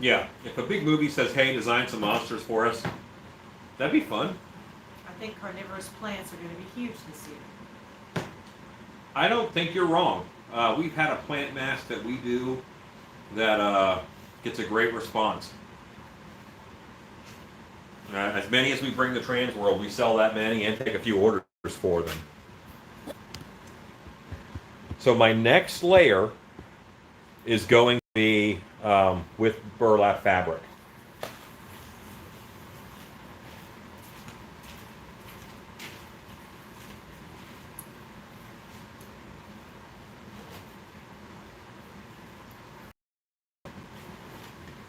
Yeah, if a big movie says, hey, design some monsters for us, that'd be fun. I think carnivorous plants are going to be huge this year. I don't think you're wrong. We've had a plant mask that we do that gets a great response. As many as we bring to Trans World, we sell that many and take a few orders for them. So my next layer is going to be with burlap fabric.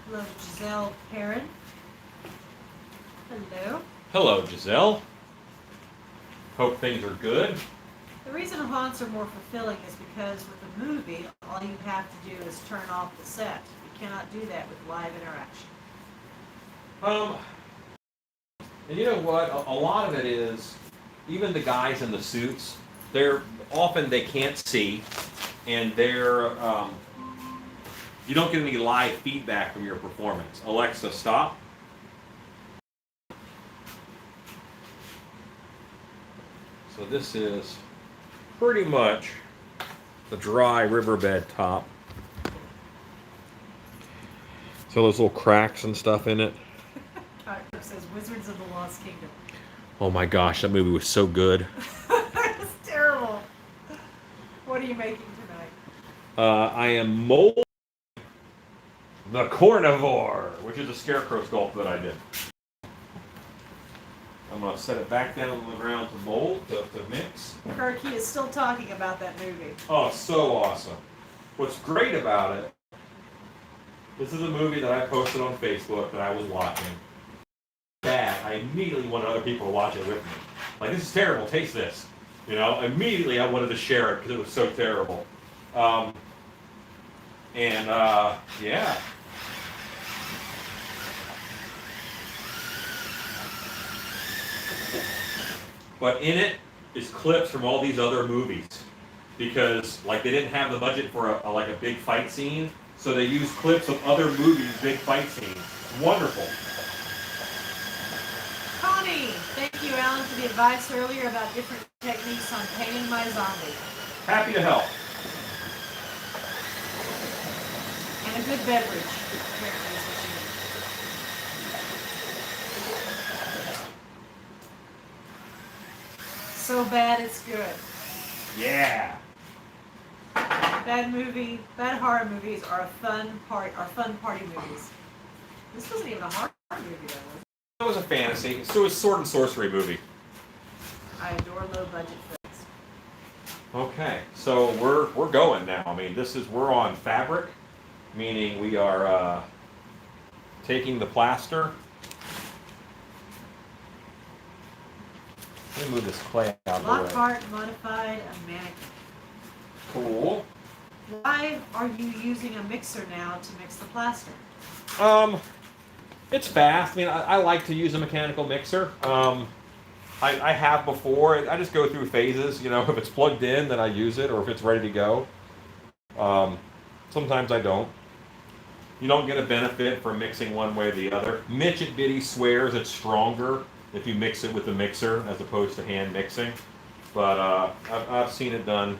Hello, Giselle Perrin. Hello. Hello, Giselle. Hope things are good. The reason haunts are more fulfilling is because with a movie, all you have to do is turn off the set. You cannot do that with live interaction. And you know what? A lot of it is, even the guys in the suits, they can't see, and you don't get any live feedback from your performance. Alexa, stop. So this is pretty much the dry riverbed top. So those little cracks and stuff in it. It says Wizards of the Lost Kingdom. Oh my gosh, that movie was so good. It's terrible. What are you making tonight? I am molding the Carnivore, which is a scarecrow sculpt that I did. I'm going to set it back down on the ground to mold, to mix. Kirk, he is still talking about that movie. Oh, so awesome. What's great about it, this is a movie that I posted on Facebook that I was watching. Bad. I immediately wanted other people to watch it with me. Like, this is terrible, taste this. You know, immediately I wanted to share it because it was so terrible. Yeah. But in it is clips from all these other movies. Because, like, they didn't have the budget for a big fight scene, so they used clips of other movies' big fight scenes. Wonderful. Connie, thank you, Alan, for the advice earlier about different techniques on painting my zombie. Happy to help. And a good beverage, apparently, is what you need. So bad it's good. Yeah. Bad horror movies are fun party movies. This wasn't even a horror movie, though, was it? It was a fantasy. So it was a sword and sorcery movie. I adore low budget films. Okay, so we're going now. I mean, we're on fabric, meaning we are taking the plaster. Let me move this clay out of the way. Lockhart Modified a Mannequin. Cool. Why are you using a mixer now to mix the plaster? It's fast. I mean, I like to use a mechanical mixer. I have before. I just go through phases. You know, if it's plugged in, then I use it, or if it's ready to go. Sometimes I don't. You don't get a benefit from mixing one way or the other. Mitch at Biddy swears it's stronger if you mix it with the mixer as opposed to hand mixing. But I've seen it done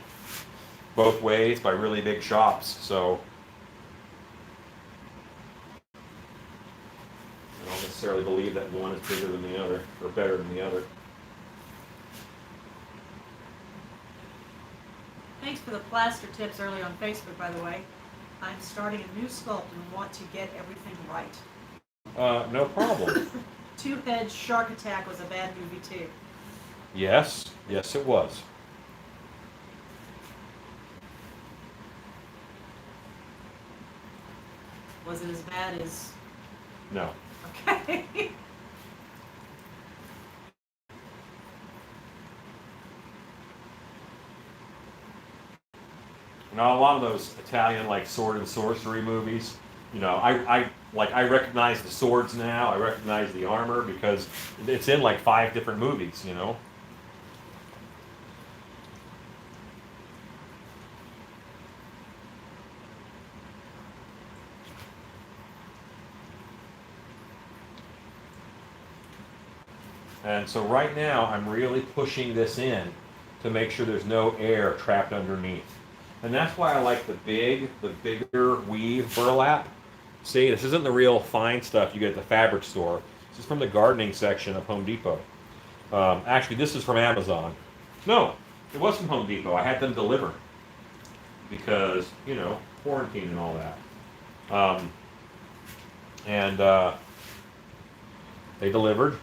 both ways by really big shops. So I don't necessarily believe that one is bigger than the other or better than the other. Thanks for the plaster tips earlier on Facebook, by the way. I'm starting a new sculpt and want to get everything right. No problem. Two-Head Shark Attack was a bad movie, too. Yes, it was. Was it as bad as... No. Now, a lot of those Italian like sword and sorcery movies, you know, I recognize the swords now. I recognize the armor because it's in like 5 different movies. You know. And so right now I'm really pushing this in to make sure there's no air trapped underneath. And that's why I like the bigger weave burlap. See, this isn't the real fine stuff you get at the fabric store. This is from the gardening section of Home Depot. Actually, this is from Amazon. No, it was from Home Depot. I had them deliver because, you know, quarantine and all that. They delivered.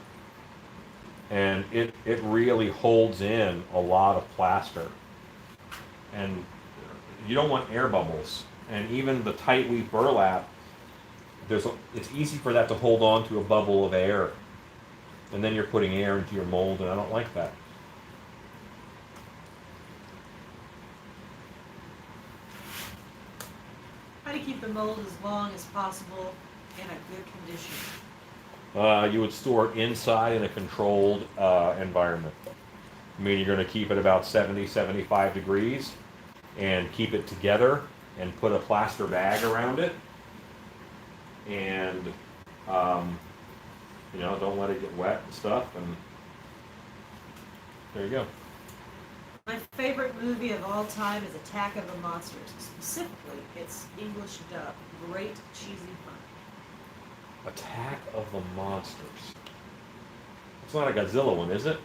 And it really holds in a lot of plaster. And you don't want air bubbles. And even the tight weave burlap, it's easy for that to hold on to a bubble of air. And then you're putting air into your mold, and I don't like that. How to keep the mold as long as possible in a good condition? You would store it inside in a controlled environment. I mean, you're going to keep it about 70, 75 degrees and keep it together and put a plaster bag around it. And, you know, don't let it get wet and stuff. And there you go. My favorite movie of all time is Attack of the Monsters. Specifically, its English dub. Great cheesy fun. Attack of the Monsters. It's not a Godzilla one, is it?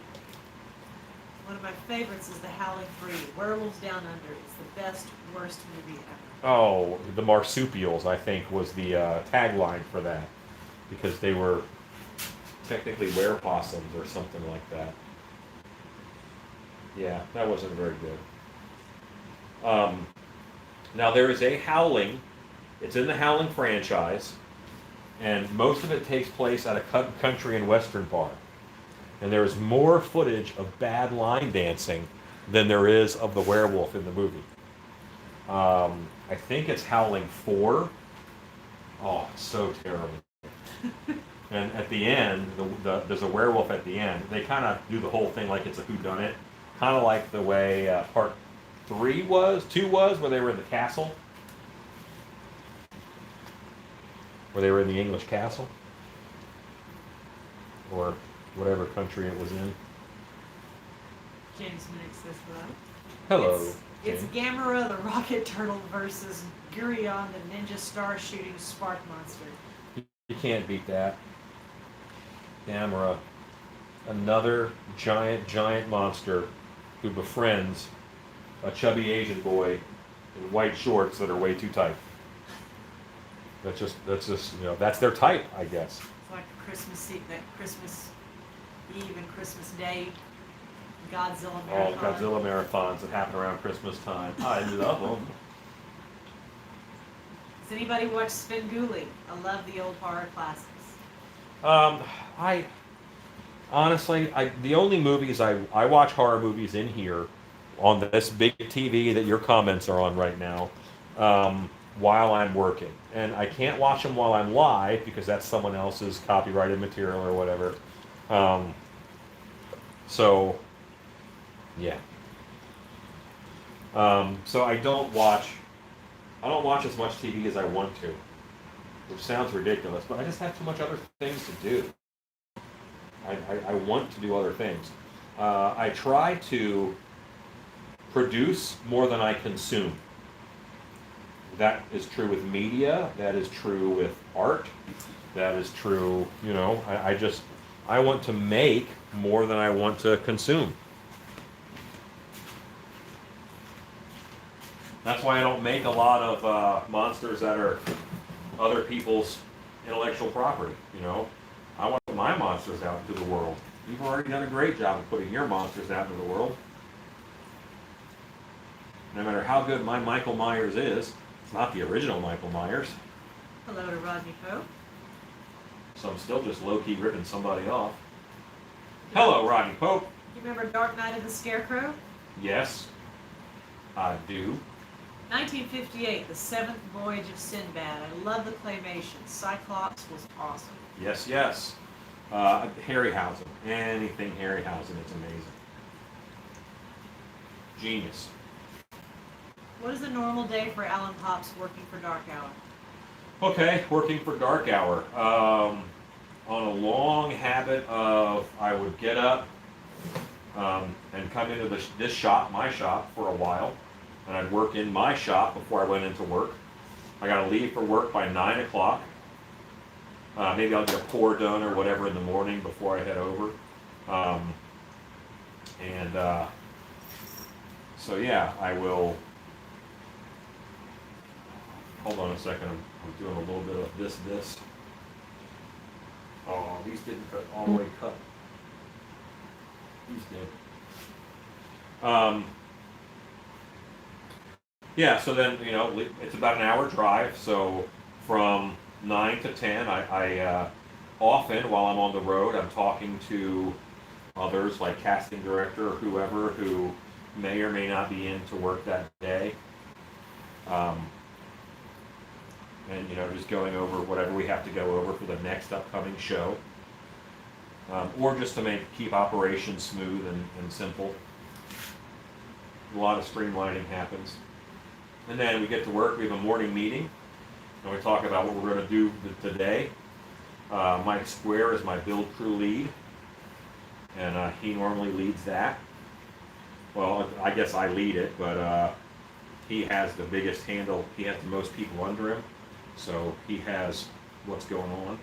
One of my favorites is The Howling 3, Werewolves Down Under. It's the best, worst movie ever. Oh, the marsupials, I think, was the tagline for that. Because they were technically werepossums or something like that. Yeah, that wasn't very good. Now, there is a Howling. It's in the Howling franchise. And most of it takes place at a country and western bar. And there is more footage of bad line dancing than there is of the werewolf in the movie. I think it's Howling 4. Oh, it's so terrible. And at the end, there's a werewolf at the end. They kind of do the whole thing like it's a whodunit. Kind of like the way part 2 was, where they were in the castle. Where they were in the English castle, or whatever country it was in. James Minnick says that. Hello. It's James. Gamera the Rocket Turtle versus Gurion the Ninja Star Shooting Spark Monster. You can't beat that. Gamera, another giant monster who befriends a chubby Asian boy in white shorts that are way too tight. That's just you know, that's their type, I guess. It's like Christmas Eve and Christmas Day Godzilla marathon. All Godzilla marathons that happen around Christmas time. I love them. Does anybody watch Svengoolie? I love the old horror classics. I honestly, the only movies I watch horror movies in here on this big TV that your comments are on right now, while I'm working. And I can't watch them while I'm live because that's someone else's copyrighted material or whatever. So, yeah. So I don't watch as much TV as I want to, which sounds ridiculous, but I just have too much other things to do. I want to do other things. I try to produce more than I consume. That is true with media, that is true with art, that is true, you know, I want to make more than I want to consume. That's why I don't make a lot of monsters that are other people's intellectual property, you know. I want to put my monsters out into the world. You've already done a great job of putting your monsters out into the world. No matter how good my Michael Myers is, it's not the original Michael Myers. Hello to Rodney Poe. so I'm still just low-key ripping somebody off. Hello, Rodney Pope. You remember Dark Knight of the Scarecrow? Yes, I do. 1958, The Seventh Voyage of Sinbad. I love the claymation. Cyclops was awesome. Yes, yes. Harryhausen. Anything Harryhausen, it's amazing. Genius. What is a normal day for Alan Pops working for Dark Hour? Okay, working for Dark Hour. On a long habit of, I would get up and come into this shop, my shop, for a while, and I'd work in my shop before I went into work. I got to leave for work by 9 o'clock. Maybe I'll get a pour done or whatever in the morning before I head over. So yeah, I will. Hold on a second. I'm doing a little bit of this. Oh, these didn't cut all the way cut. These did. Yeah, so then, it's about an hour drive. So from 9 to 10, I often, while I'm on the road, I'm talking to others like casting director or whoever who may or may not be in to work that day. And just going over whatever we have to go over for the next upcoming show, or just to keep operations smooth and simple. A lot of streamlining happens, and then we get to work. We have a morning meeting, and we talk about what we're going to do today. Mike Square is my build crew lead, and he normally leads that. Well, I guess I lead it, but he has the biggest handle. He has the most people under him. So he has what's going on.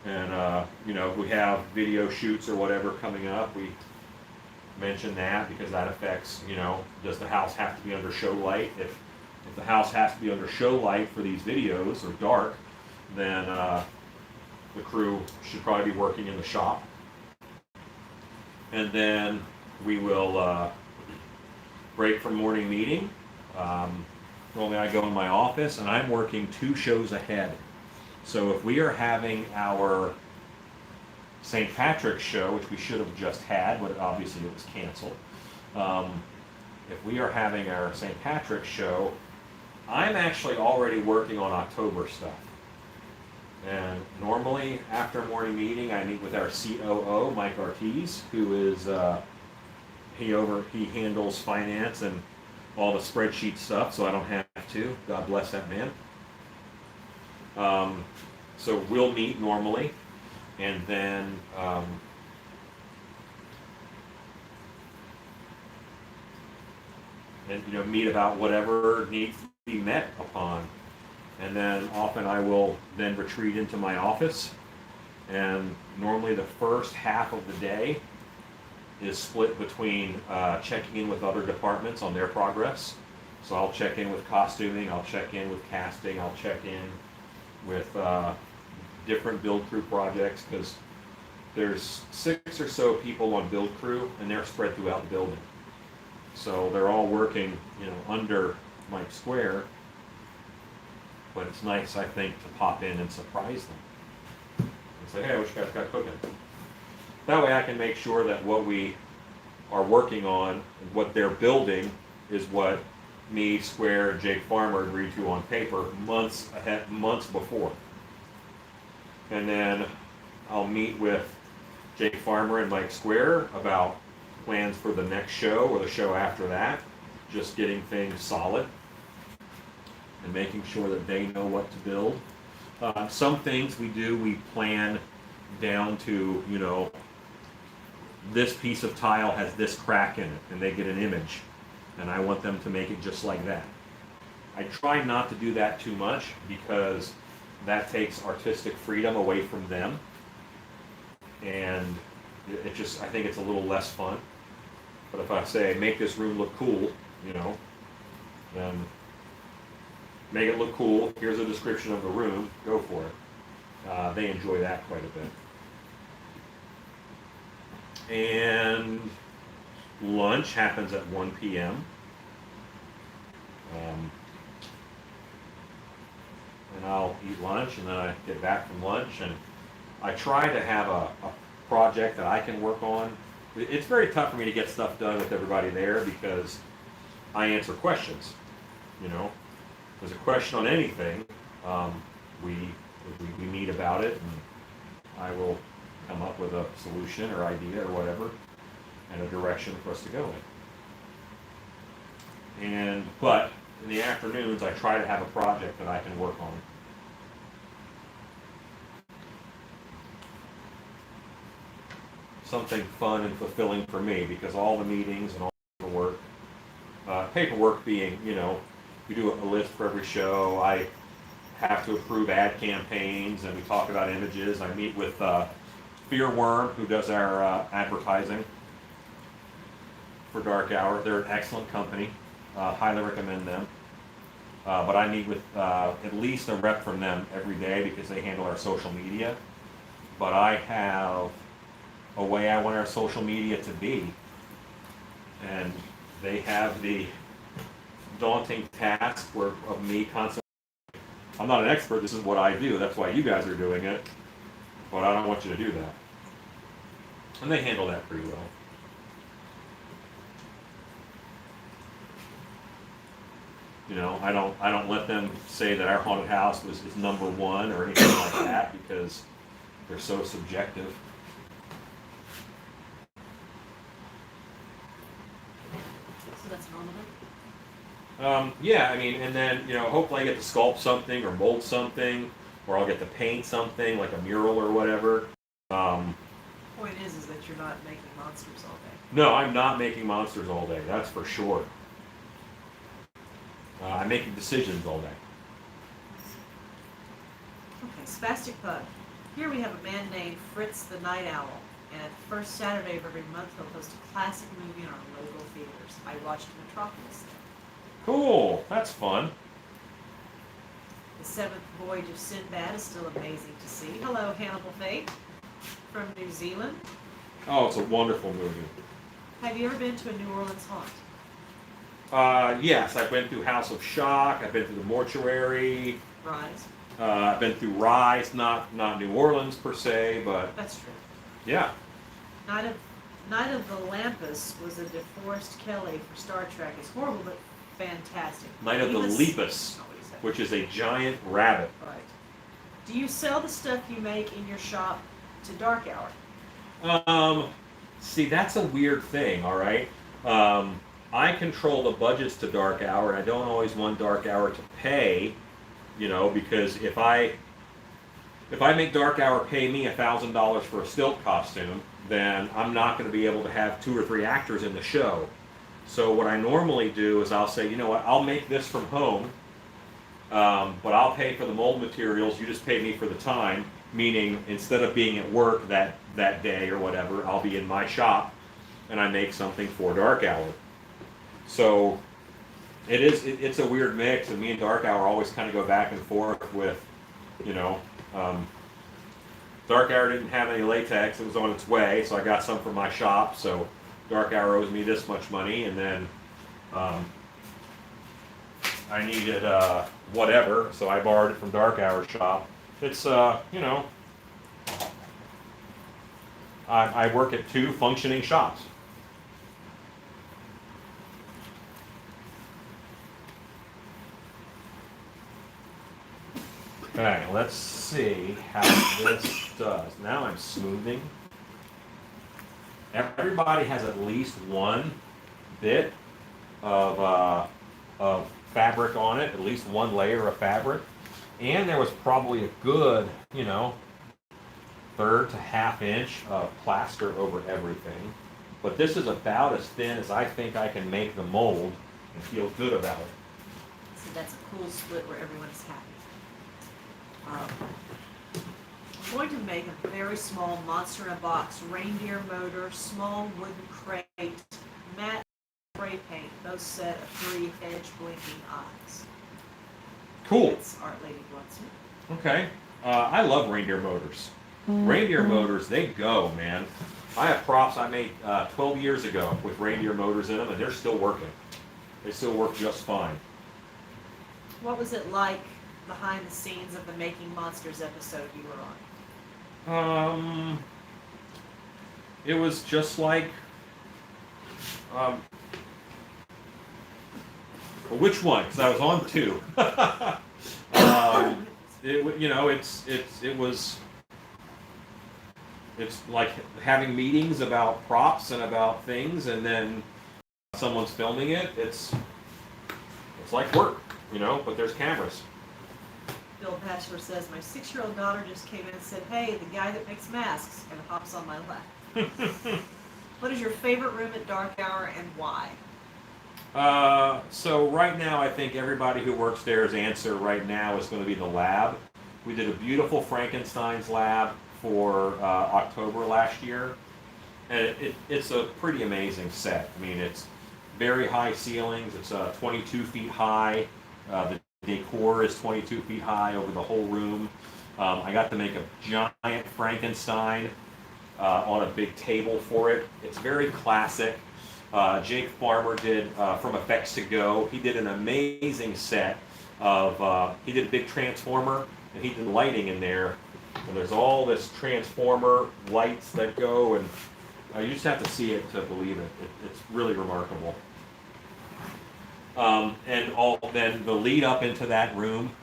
And, if we have video shoots or whatever coming up, we mention that because that affects, does the house have to be under show light? If the house has to be under show light for these videos or dark, then the crew should probably be working in the shop. And then we will break for morning meeting. Normally I go in my office and I'm working 2 shows ahead. So if we are having our St. Patrick's show, which we should have just had, but obviously it was canceled. If we are having our St. Patrick's show, I'm actually already working on October stuff. And normally after morning meeting, I meet with our COO, Mike Ortiz, who is, he handles finance and all the spreadsheet stuff, so I don't have to. God bless that man. So we'll meet normally, and then meet about whatever needs to be met upon. And then often I will then retreat into my office, and normally the first half of the day is split between checking in with other departments on their progress. So I'll check in with costuming, I'll check in with casting, I'll check in with different build crew projects, because there's 6 or so people on build crew and they're spread throughout the building. So they're all working, under Mike Square, but it's nice, I think, to pop in and surprise them and say, hey, what you guys got cooking? That way I can make sure that what we are working on and what they're building is what me, Square, and Jake Farmer agreed to on paper months before. And then I'll meet with Jake Farmer and Mike Square about plans for the next show or the show after that, just getting things solid and making sure that they know what to build. Some things we plan down to, this piece of tile has this crack in it, and they get an image, and I want them to make it just like that. I try not to do that too much because that takes artistic freedom away from them, and it just, I think it's a little less fun. But if I say, make this room look cool, then make it look cool, here's a description of the room, go for it. They enjoy that quite a bit. And lunch happens at 1 p.m. And I'll eat lunch, and then I get back from lunch, and I try to have a project that I can work on. It's very tough for me to get stuff done with everybody there because I answer questions. You know, if there's a question on anything, we meet about it, and I will come up with a solution or idea or whatever, and a direction for us to go in. But in the afternoons, I try to have a project that I can work on. Something fun and fulfilling for me, because all the meetings and all the work, paperwork being, you know, we do a list for every show. I have to approve ad campaigns, and we talk about images. I meet with Fearworm, who does our advertising for Dark Hour. They're an excellent company. Highly recommend them. But I meet with at least a rep from them every day because they handle our social media. But I have a way I want our social media to be, and they have the daunting task of me constantly. I'm not an expert. This is what I do. That's why you guys are doing it. But I don't want you to do that. And they handle that pretty well. You know, I don't let them say that our haunted house is #1 or anything like that, because they're so subjective. So that's normal. Yeah, I mean, and then, you know, hopefully I get to sculpt something or mold something, or I'll get to paint something like a mural or whatever. Point is that you're not making monsters all day. No, I'm not making monsters all day. That's for sure. I'm making decisions all day. Okay, Spastic Pug. Here we have a man named Fritz the Night Owl, and at the first Saturday of every month he'll post a classic movie in our local theaters. I watched Metropolis there. Cool. That's fun. The Seventh Voyage of Sinbad is still amazing to see. Hello, Hannibal Fate from New Zealand. Oh, it's a wonderful movie. Have you ever been to a New Orleans haunt? Yes, I've been through House of Shock. I've been through the Mortuary. Rise. I've been through Rise, not New Orleans per se, but That's true. yeah. Night of the Lampus was a DeForest Kelly for Star Trek. It's horrible but fantastic. Night of the Lepus, Oh, what is that? which is a giant rabbit. Right. Do you sell the stuff you make in your shop to Dark Hour? See, that's a weird thing, all right? I control the budgets to Dark Hour. I don't always want Dark Hour to pay, you know, because if I make Dark Hour pay me $1,000 for a stilt costume, then I'm not going to be able to have 2 or 3 actors in the show. So what I normally do is I'll say, you know what, I'll make this from home, but I'll pay for the mold materials. You just pay me for the time, meaning instead of being at work that day or whatever, I'll be in my shop and I make something for Dark Hour. So it's a weird mix, and me and Dark Hour always kind of go back and forth with, you know, Dark Hour didn't have any latex. It was on its way, so I got some from my shop. So Dark Hour owes me this much money, and then I needed whatever, so I borrowed it from Dark Hour shop. It's, you know, I work at 2 functioning shops. Okay, let's see how this does. Now I'm smoothing. Everybody has at least one bit of fabric on it, at least one layer of fabric. And there was probably a good, you know, 1/3 to 1/2 inch of plaster over everything. But this is about as thin as I think I can make the mold and feel good about it. So that's a cool split where everyone is happy. I'm going to make a very small monster in a box reindeer motor, small wooden crate, matte spray paint, those set of 3 edge blinking eyes. Cool. It's Art Lady Bluntsman. Okay. I love reindeer motors. Reindeer motors, they go, man. I have props I made 12 years ago with reindeer motors in them, and they're still working. They still work just fine. What was it like behind the scenes of the Making Monsters episode you were on? It was just like, um, which one? Because I was on two. You know, it's like having meetings about props and about things, and then someone's filming it. It's like work, you know, but there's cameras. Bill Bachelor says, my 6-year-old daughter just came in and said, hey, the guy that makes masks, and hops on my lap. What is your favorite room at dark hour and why? So right now, I think everybody who works there's answer right now is going to be the lab. We did a beautiful Frankenstein's lab for October last year, and it's a pretty amazing set. I mean, it's very high ceilings. It's 22 feet high. The decor is 22 feet high over the whole room. I got to make a giant Frankenstein on a big table for it. It's very classic. Jake Farmer did from Effects to Go. He did an amazing set of, he did a big transformer, and he did lighting in there. And there's all this transformer lights that go, and you just have to see it to believe it. It's really remarkable. Then the lead up into that room,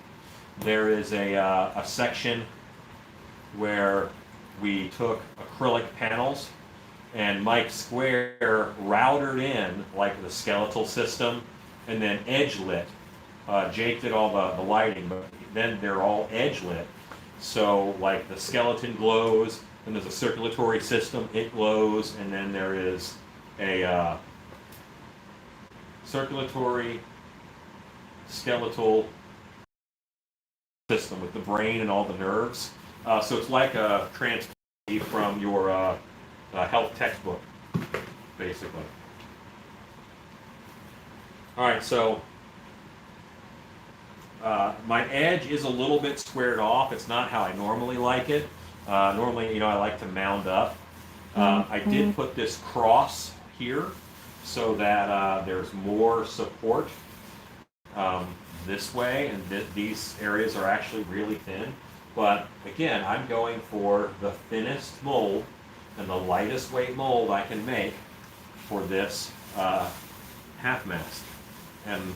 there is a section where we took acrylic panels and Mike Square routered in like the skeletal system and then edge lit. Jake did all the lighting, but then they're all edge lit. So like the skeleton glows, and there's a circulatory system, it glows, and then there is a circulatory skeletal system with the brain and all the nerves. So it's like a transfer from your health textbook, basically. All right, so my edge is a little bit squared off. It's not how I normally like it. Normally, you know, I like to mound up. I did put this cross here so that there's more support this way, and these areas are actually really thin. But again, I'm going for the thinnest mold and the lightest weight mold I can make for this half mast. And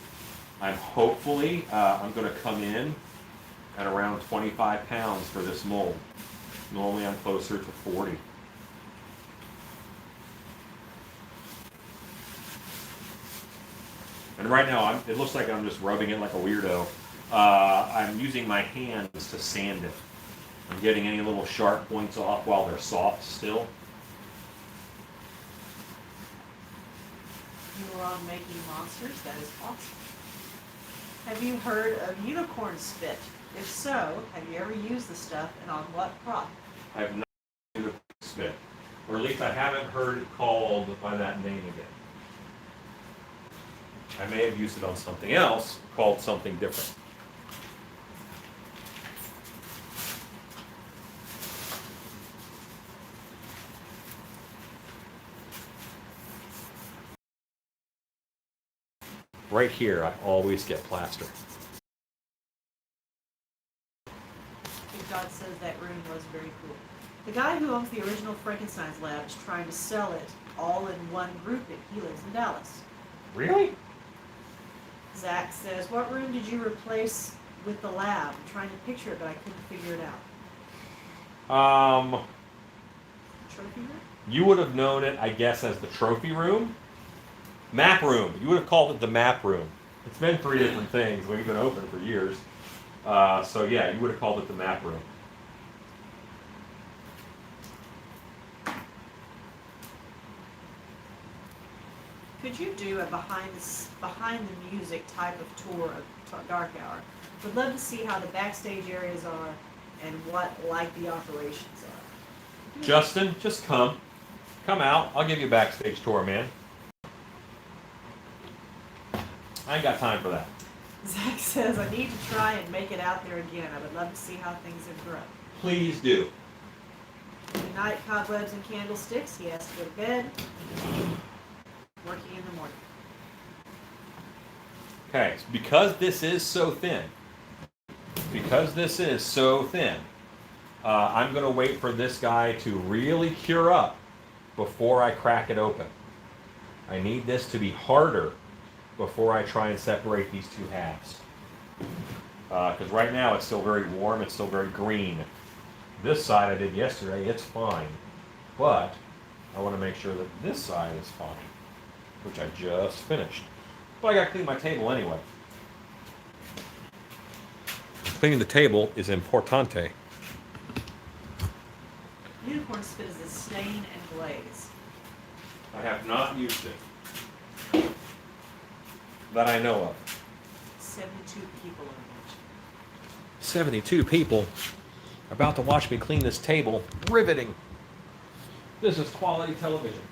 I'm hopefully, I'm going to come in at around 25 pounds for this mold. Normally I'm closer to 40. And right now, it looks like I'm just rubbing it like a weirdo. I'm using my hands to sand it. I'm getting any little sharp points off while they're soft still. You were on Making Monsters? That is awesome. Have you heard of unicorn spit? If so, have you ever used the stuff, and on what prop? I've not used unicorn spit. Or at least I haven't heard it called by that name again. I may have used it on something else called something different. Right here, I always get plaster. God says that room was very cool. The guy who owns the original Frankenstein's lab is trying to sell it all in one grouping. He lives in Dallas. Really? Zach says, what room did you replace with the lab? I'm trying to picture it, but I couldn't figure it out. Trophy room? You would have known it, I guess, as the trophy room. Map room. You would have called it the map room. It's been 3 different things. We've been open for years. So yeah, you would have called it the map room. Could you do a behind the music type of tour of Dark Hour? Would love to see how the backstage areas are and what like the operations are. Justin, just come out. I'll give you a backstage tour, man. I ain't got time for that. Zach says, I need to try and make it out there again. I would love to see how things have grown. Please do. Good night, cobwebs and candlesticks. He has to go to bed. Working in the morning. Okay, because this is so thin, I'm going to wait for this guy to really cure up before I crack it open. I need this to be harder before I try and separate these two halves. Because right now it's still very warm, it's still very green. This side I did yesterday, it's fine. But I want to make sure that this side is fine, which I just finished. But I got to clean my table anyway. Cleaning the table is importante. Unicorn spit is a stain and glaze. I have not used it. That I know of. 72 people are watching. 72 people about to watch me clean this table. Riveting. This is quality television.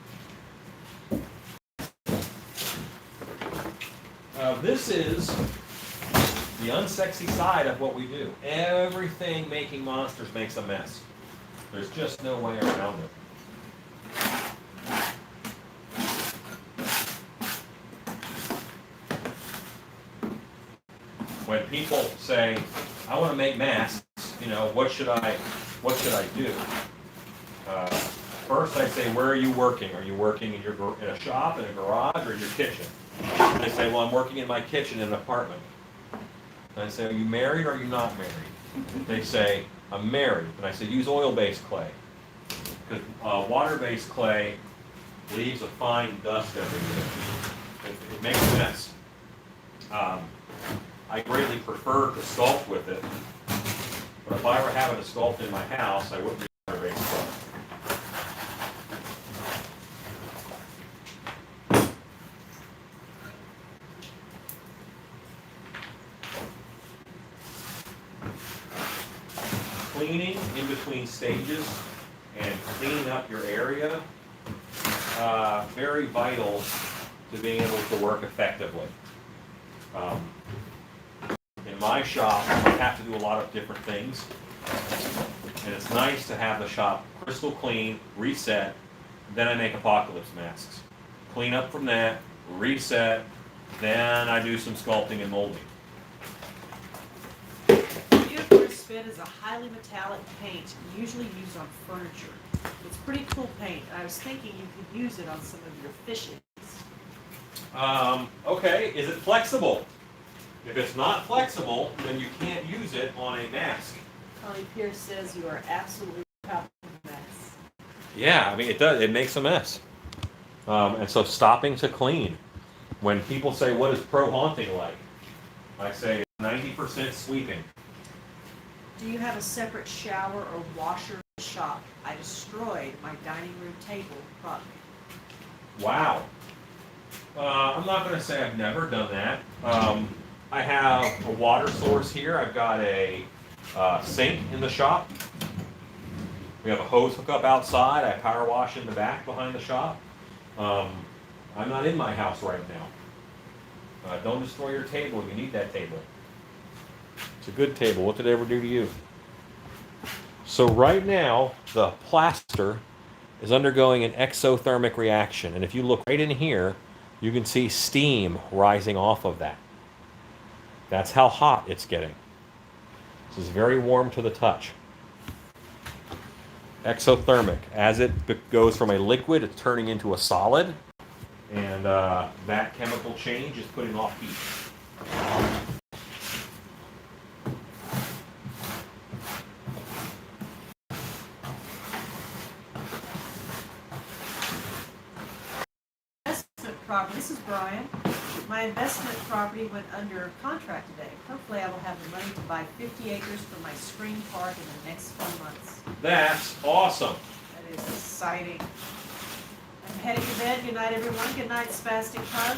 This is the unsexy side of what we do. Everything making monsters makes a mess. There's just no way around it. When people say, I want to make masks, what should I do? First I say, where are you working? Are you working in a shop, in a garage, or your kitchen? And they say, well, I'm working in my kitchen in an apartment. And I say, are you married or are you not married? They say, I'm married. And I say, use oil-based clay. Because water-based clay leaves a fine dust everywhere. It makes a mess. I greatly prefer to sculpt with it. But if I were having to sculpt in my house, I wouldn't use water-based clay. Cleaning in between stages and cleaning up your area, very vital to being able to work effectively. In my shop, I have to do a lot of different things, and it's nice to have the shop crystal clean, reset, then I make apocalypse masks. Clean up from that, reset, then I do some sculpting and molding. Unicorn spit is a highly metallic paint usually used on furniture. It's pretty cool paint, and I was thinking you could use it on some of your fishes. Okay, is it flexible? If it's not flexible, then you can't use it on a mask. Connie Pierce says you are absolutely a mess. Yeah, I mean, it does. It makes a mess. And so stopping to clean. When people say, what is pro haunting like? I say 90% sweeping. Do you have a separate shower or washer in the shop? I destroyed my dining room table project. Wow. I'm not going to say I've never done that. I have a water source here. I've got a sink in the shop. We have a hose hookup outside. I power wash in the back behind the shop. I'm not in my house right now. Don't destroy your table. You need that table. It's a good table. What did it ever do to you? So right now, the plaster is undergoing an exothermic reaction. And if you look right in here, you can see steam rising off of that. That's how hot it's getting. This is very warm to the touch. Exothermic. As it goes from a liquid, it's turning into a solid. And that chemical change is putting off heat. This is Brian. My investment property went under contract today. Hopefully I will have the money to buy 50 acres for my screen park in the next few months. That's awesome. That is exciting. I'm heading to bed. Good night, everyone. Good night, Spastic Pug.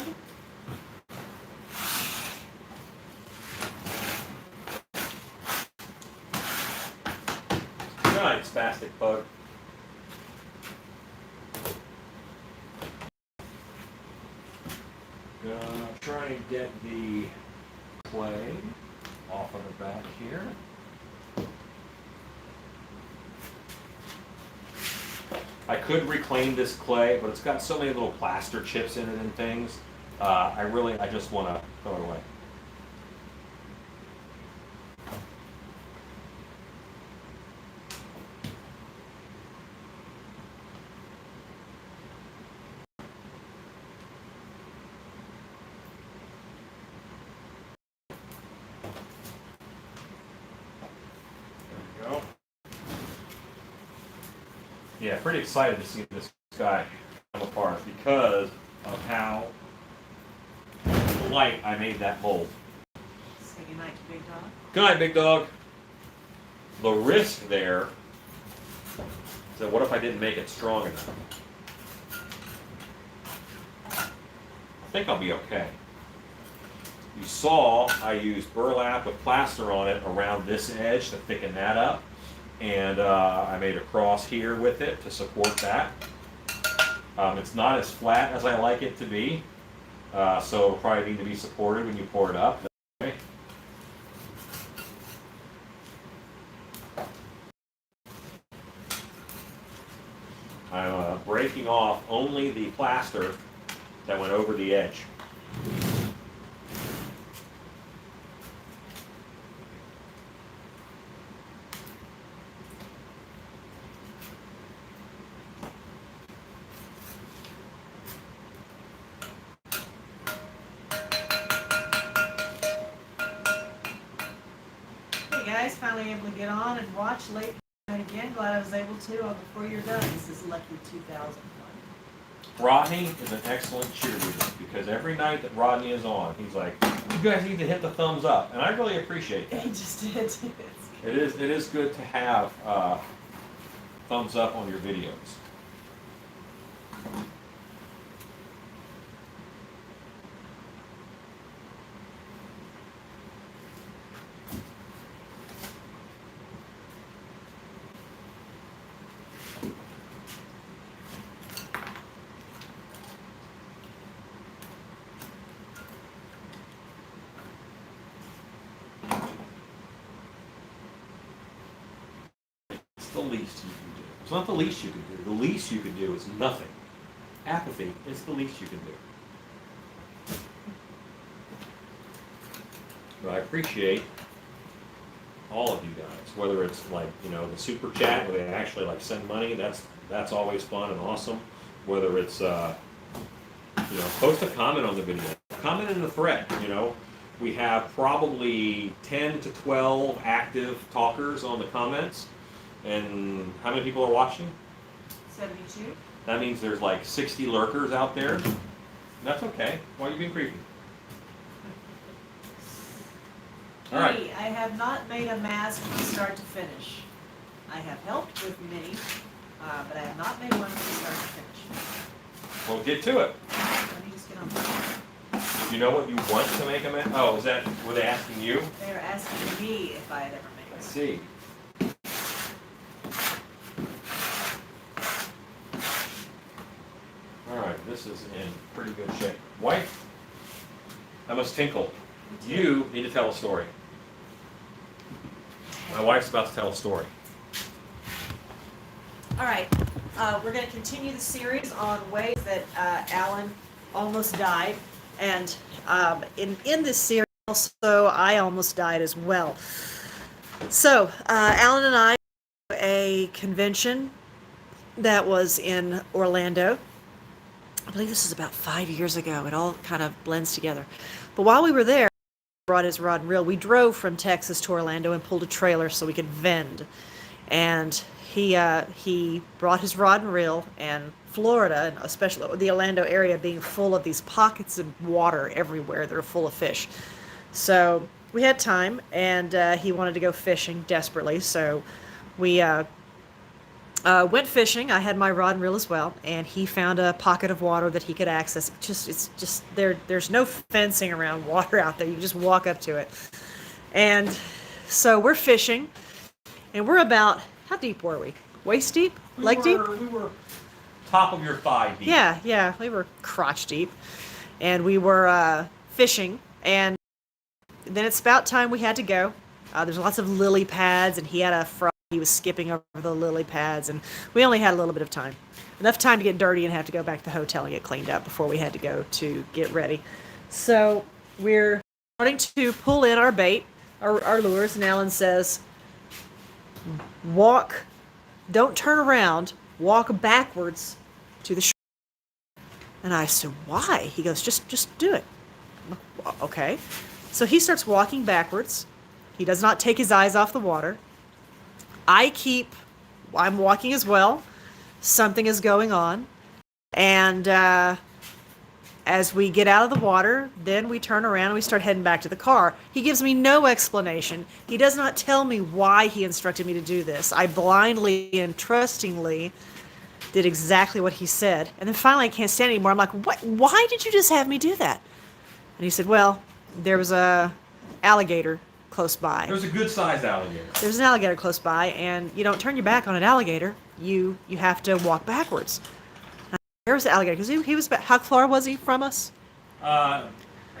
Good night, Spastic Pug. Try and get the clay off of the back here. I could reclaim this clay, but it's got so many little plaster chips in it and things. I just want to throw it away. Yeah, pretty excited to see this guy come apart because of how light I made that mold. Say goodnight to Big Dog. Good night, big dog. The risk there is that what if I didn't make it strong enough? I think I'll be okay. You saw I used burlap with plaster on it around this edge to thicken that up. And I made a cross here with it to support that. It's not as flat as I like it to be, so it'll probably need to be supported when you pour it up. Okay. I'm breaking off only the plaster that went over the edge. Hey guys, finally able to get on and watch late night again. Glad I was able to before you're done. This is Lucky 2001. Rodney is an excellent cheerleader because every night that Rodney is on, he's like, "You guys need to hit the thumbs up," and I really appreciate that. He just did. It is good to have thumbs up on your videos. It's the least you can do. It's not the least you can do. The least you can do is nothing. Apathy is the least you can do. But I appreciate all of you guys, whether it's like, the super chat where they actually like send money, that's always fun and awesome. Whether it's post a comment on the video. Comment in the thread, We have probably 10 to 12 active talkers on the comments. And how many people are watching? 72. That means there's like 60 lurkers out there. That's okay. Why are you being creepy? All right. Hey, I have not made a mask from start to finish. I have helped with many, but I have not made one from start to finish. Well, get to it. Let me just get on that. You know what you want to make a man? Oh, were they asking you? They were asking me if I had ever made I one. see. All right, this is in pretty good shape. Wife, I must tinkle. You need to tell a story. My wife's about to tell a story. All right, we're going to continue the series on ways that Alan almost died, and in this series also I almost died as well. So Alan and I went to a convention that was in Orlando. I believe this is about 5 years ago. It all kind of blends together. But while we were there, he brought his rod and reel. We drove from Texas to Orlando and pulled a trailer so we could vend. And he brought his rod and reel, and Florida, and especially the Orlando area, being full of these pockets of water everywhere that are full of fish. So we had time, and he wanted to go fishing desperately. So we went fishing. I had my rod and reel as well, and he found a pocket of water that he could access. There's no fencing around water out there. You just walk up to it. And so we're fishing, and we're about, how deep were we? Waist deep? Leg deep? We were top of your thigh deep. Yeah, we were crotch deep, and we were fishing, and then it's about time we had to go. There's lots of lily pads, and he had a frog. He was skipping over the lily pads, and we only had a little bit of time. Enough time to get dirty and have to go back to the hotel and get cleaned up before we had to go to get ready. So we're starting to pull in our bait, our lures, and Alan says, don't turn around, walk backwards to the shore. And I said, why? He goes, just do it. Okay. So he starts walking backwards. He does not take his eyes off the water. I'm walking as well. something is going on. And as we get out of the water, then we turn around and we start heading back to the car. He gives me no explanation. He does not tell me why he instructed me to do this. I blindly and trustingly did exactly what he said. And then finally I can't stand it anymore. I'm like, what? Why did you just have me do that? And he said, well, there was a alligator close by. There's a good-sized alligator. There's an alligator close by, and you don't turn your back on an alligator. You have to walk backwards. There's the alligator, because he was about, how far was he from us?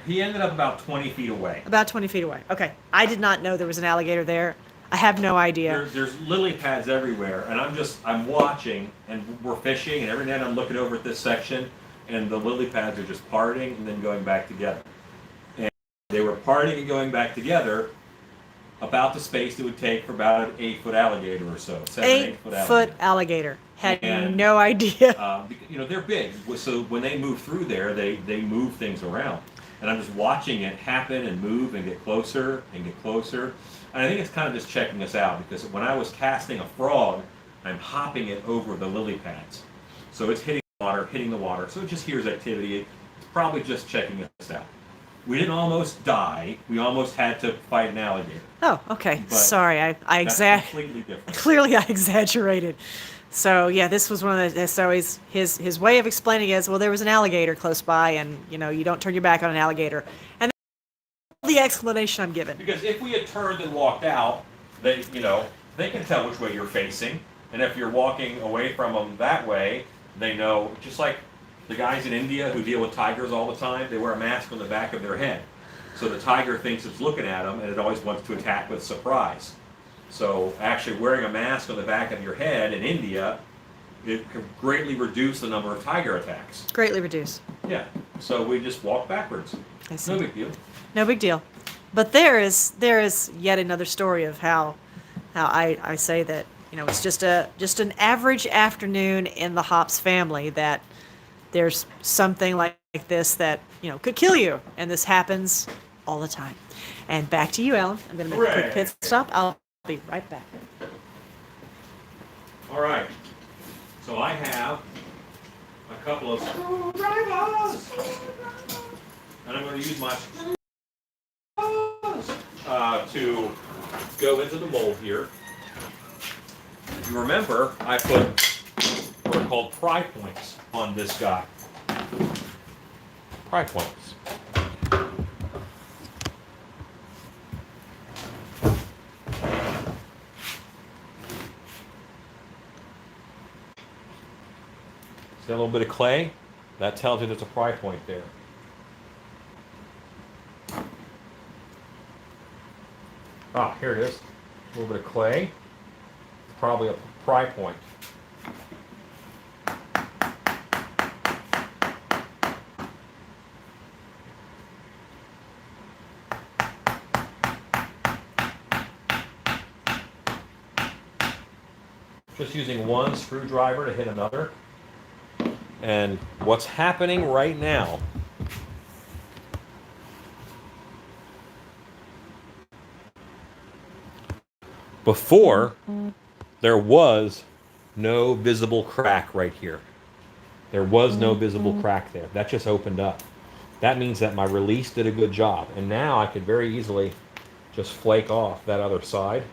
He ended up about 20 feet away. About 20 feet away. Okay. I did not know there was an alligator there. I have no idea. There's lily pads everywhere, and I'm watching, and we're fishing, and every night I'm looking over at this section, and the lily pads are just parting and then going back together. And they were parting and going back together about the space it would take for about an 8-foot alligator or so. 8-foot alligator. Had And, no idea. They're big, so when they move through there, they move things around. And I'm just watching it happen and move and get closer and get closer. And I think it's kind of just checking us out, because when I was casting a frog, I'm hopping it over the lily pads. So it's hitting the water, so it just hears activity. It's probably just checking us out. We didn't almost die. We almost had to fight an alligator. Oh, okay. But sorry. That's completely different. Clearly I exaggerated. So yeah, this was one of the, so his way of explaining it is, well, there was an alligator close by, and you don't turn your back on an alligator. And that's the explanation I'm given. Because if we had turned and walked out, they can tell which way you're facing. And if you're walking away from them that way, they know, just like the guys in India who deal with tigers all the time, they wear a mask on the back of their head. So the tiger thinks it's looking at them, and it always wants to attack with surprise. So actually wearing a mask on the back of your head in India, it can greatly reduce the number of tiger attacks. Greatly reduce. Yeah. So we just walk backwards. I see. No big deal. No big deal. But there is yet another story of how I say that, it's just an average afternoon in the Hops family, that there's something like this that, could kill you. And this happens all the time. And back to you, Alan. I'm going to make a quick pit stop. I'll be right back. All right. So I have a couple of screwdrivers, and I'm going to use my to go into the mold here. If you remember, I put what are called pry points on this guy. Pry points. See a little bit of clay? That tells you there's a pry point there. Ah, here it is. A little bit of clay. Probably a pry point. Just using one screwdriver to hit another. And what's happening right now before, there was no visible crack right here. There was no visible crack there. That just opened up. That means that my release did a good job. And now I could very easily just flake off that other side.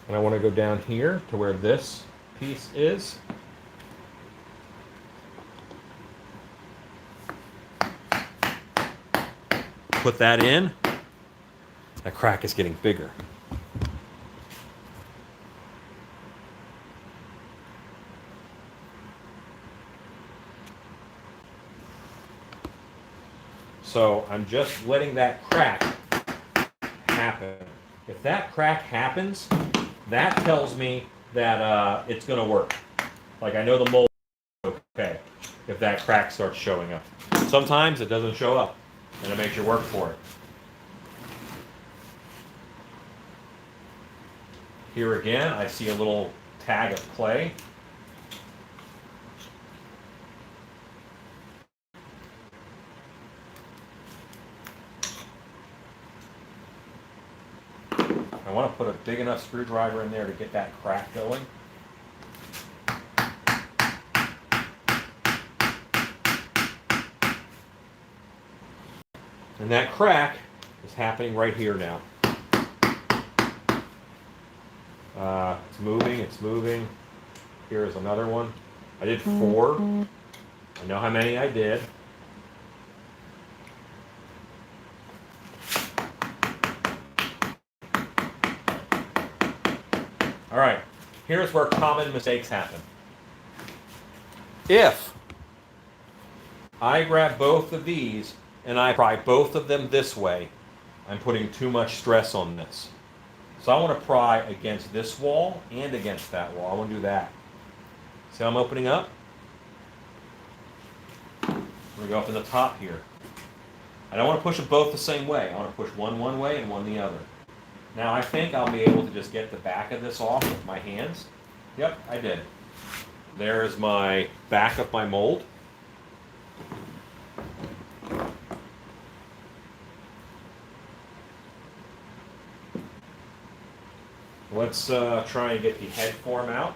And I want to go down here to where this piece is. Put that in. That crack is getting bigger. So I'm just letting that crack happen. If that crack happens, that tells me that it's going to work. Like I know the mold is okay if that crack starts showing up. Sometimes it doesn't show up, and it makes you work for it. Here again, I see a little tag of clay. big enough screwdriver in there to get that crack going. And that crack is happening right here now. It's moving, it's moving. Here's another one. I did 4. I know how many I did. All right, here's where common mistakes happen. If I grab both of these and I pry both of them this way, I'm putting too much stress on this. So I want to pry against this wall and against that wall. I want to do that. See how I'm opening up? I'm going to go up in the top here. I don't want to push them both the same way. I want to push one way and one the other. Now I think I'll be able to just get the back of this off with my hands. Yep, I did. There's my back of my mold. Let's try and get the head form out.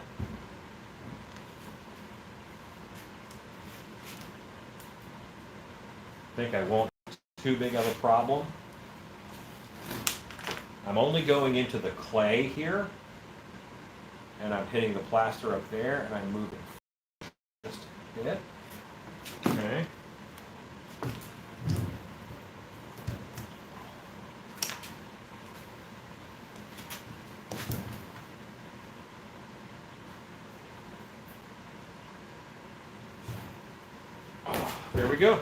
I think I won't have too big of a problem. I'm only going into the clay here, and I'm hitting the plaster up there, and I'm moving just a bit. Okay. There we go.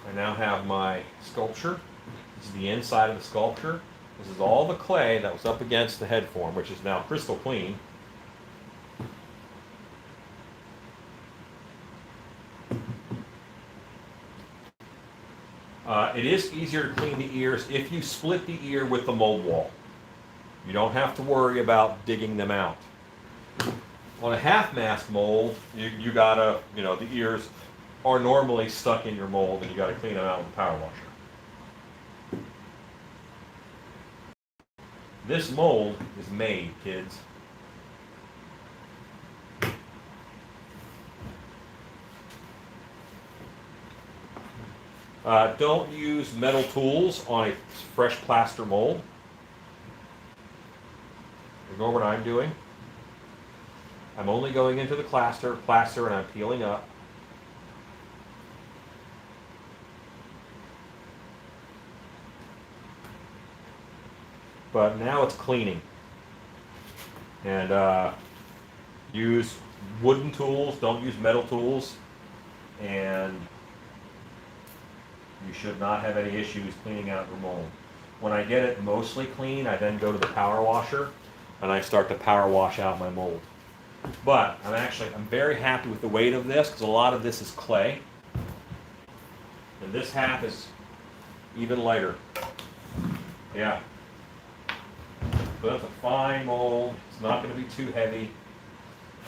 I now have my sculpture. This is the inside of the sculpture. This is all the clay that was up against the head form, which is now crystal clean. It is easier to clean the ears if you split the ear with the mold wall. You don't have to worry about digging them out. On a half-mast mold, you gotta, the ears are normally stuck in your mold, and you gotta clean them out with a power washer. This mold is made, kids. Don't use metal tools on a fresh plaster mold. Ignore what I'm doing. I'm only going into the plaster, and I'm peeling up. But now it's cleaning. And use wooden tools, don't use metal tools. And you should not have any issues cleaning out your mold. When I get it mostly clean, I then go to the power washer and I start to power wash out my mold. But I'm very happy with the weight of this because a lot of this is clay. And this half is even lighter. Yeah. So that's a fine mold. It's not going to be too heavy.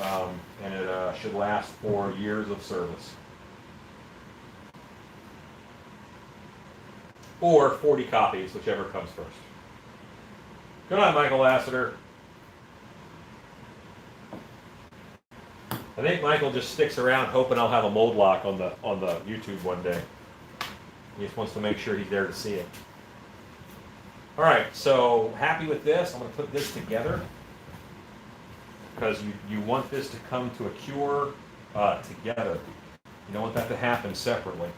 And it should last for years of service. Or 40 copies, whichever comes first. Good night, Michael Lassiter. I think Michael just sticks around hoping I'll have a mold lock on the YouTube one day. He just wants to make sure he's there to see it. All right, so happy with this. I'm going to put this together because you want this to come to a cure together. You don't want that to happen separately.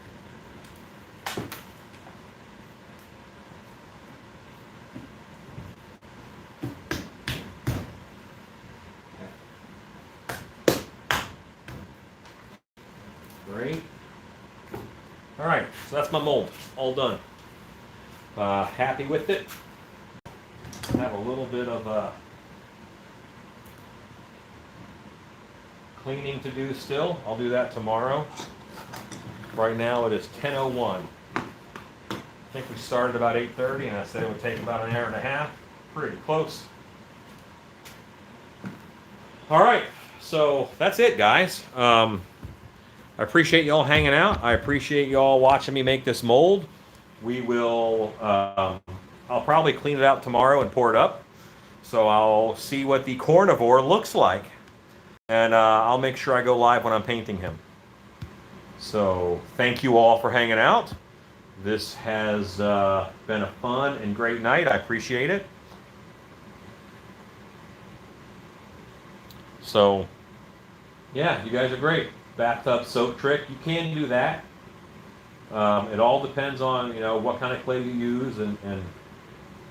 Great. All right, so that's my mold, all done. Happy with it. I have a little bit of cleaning to do still. I'll do that tomorrow. Right now it is 10:01. I think we started about 8:30 and I said it would take about an hour and a half. Pretty close. All right, so that's it, guys. I appreciate y'all hanging out. I appreciate y'all watching me make this mold. We will, I'll probably clean it out tomorrow and pour it up. So I'll see what the carnivore looks like. And I'll make sure I go live when I'm painting him. So thank you all for hanging out. This has been a fun and great night. I appreciate it. So, yeah, you guys are great. Bathtub soap trick, you can do that. It all depends on, you know, what kind of clay you use and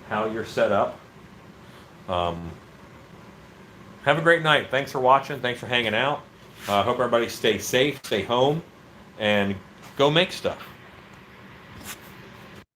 how you're set up. Have a great night. Thanks for watching. Thanks for hanging out. Hope everybody stays safe, stay home, and go make stuff.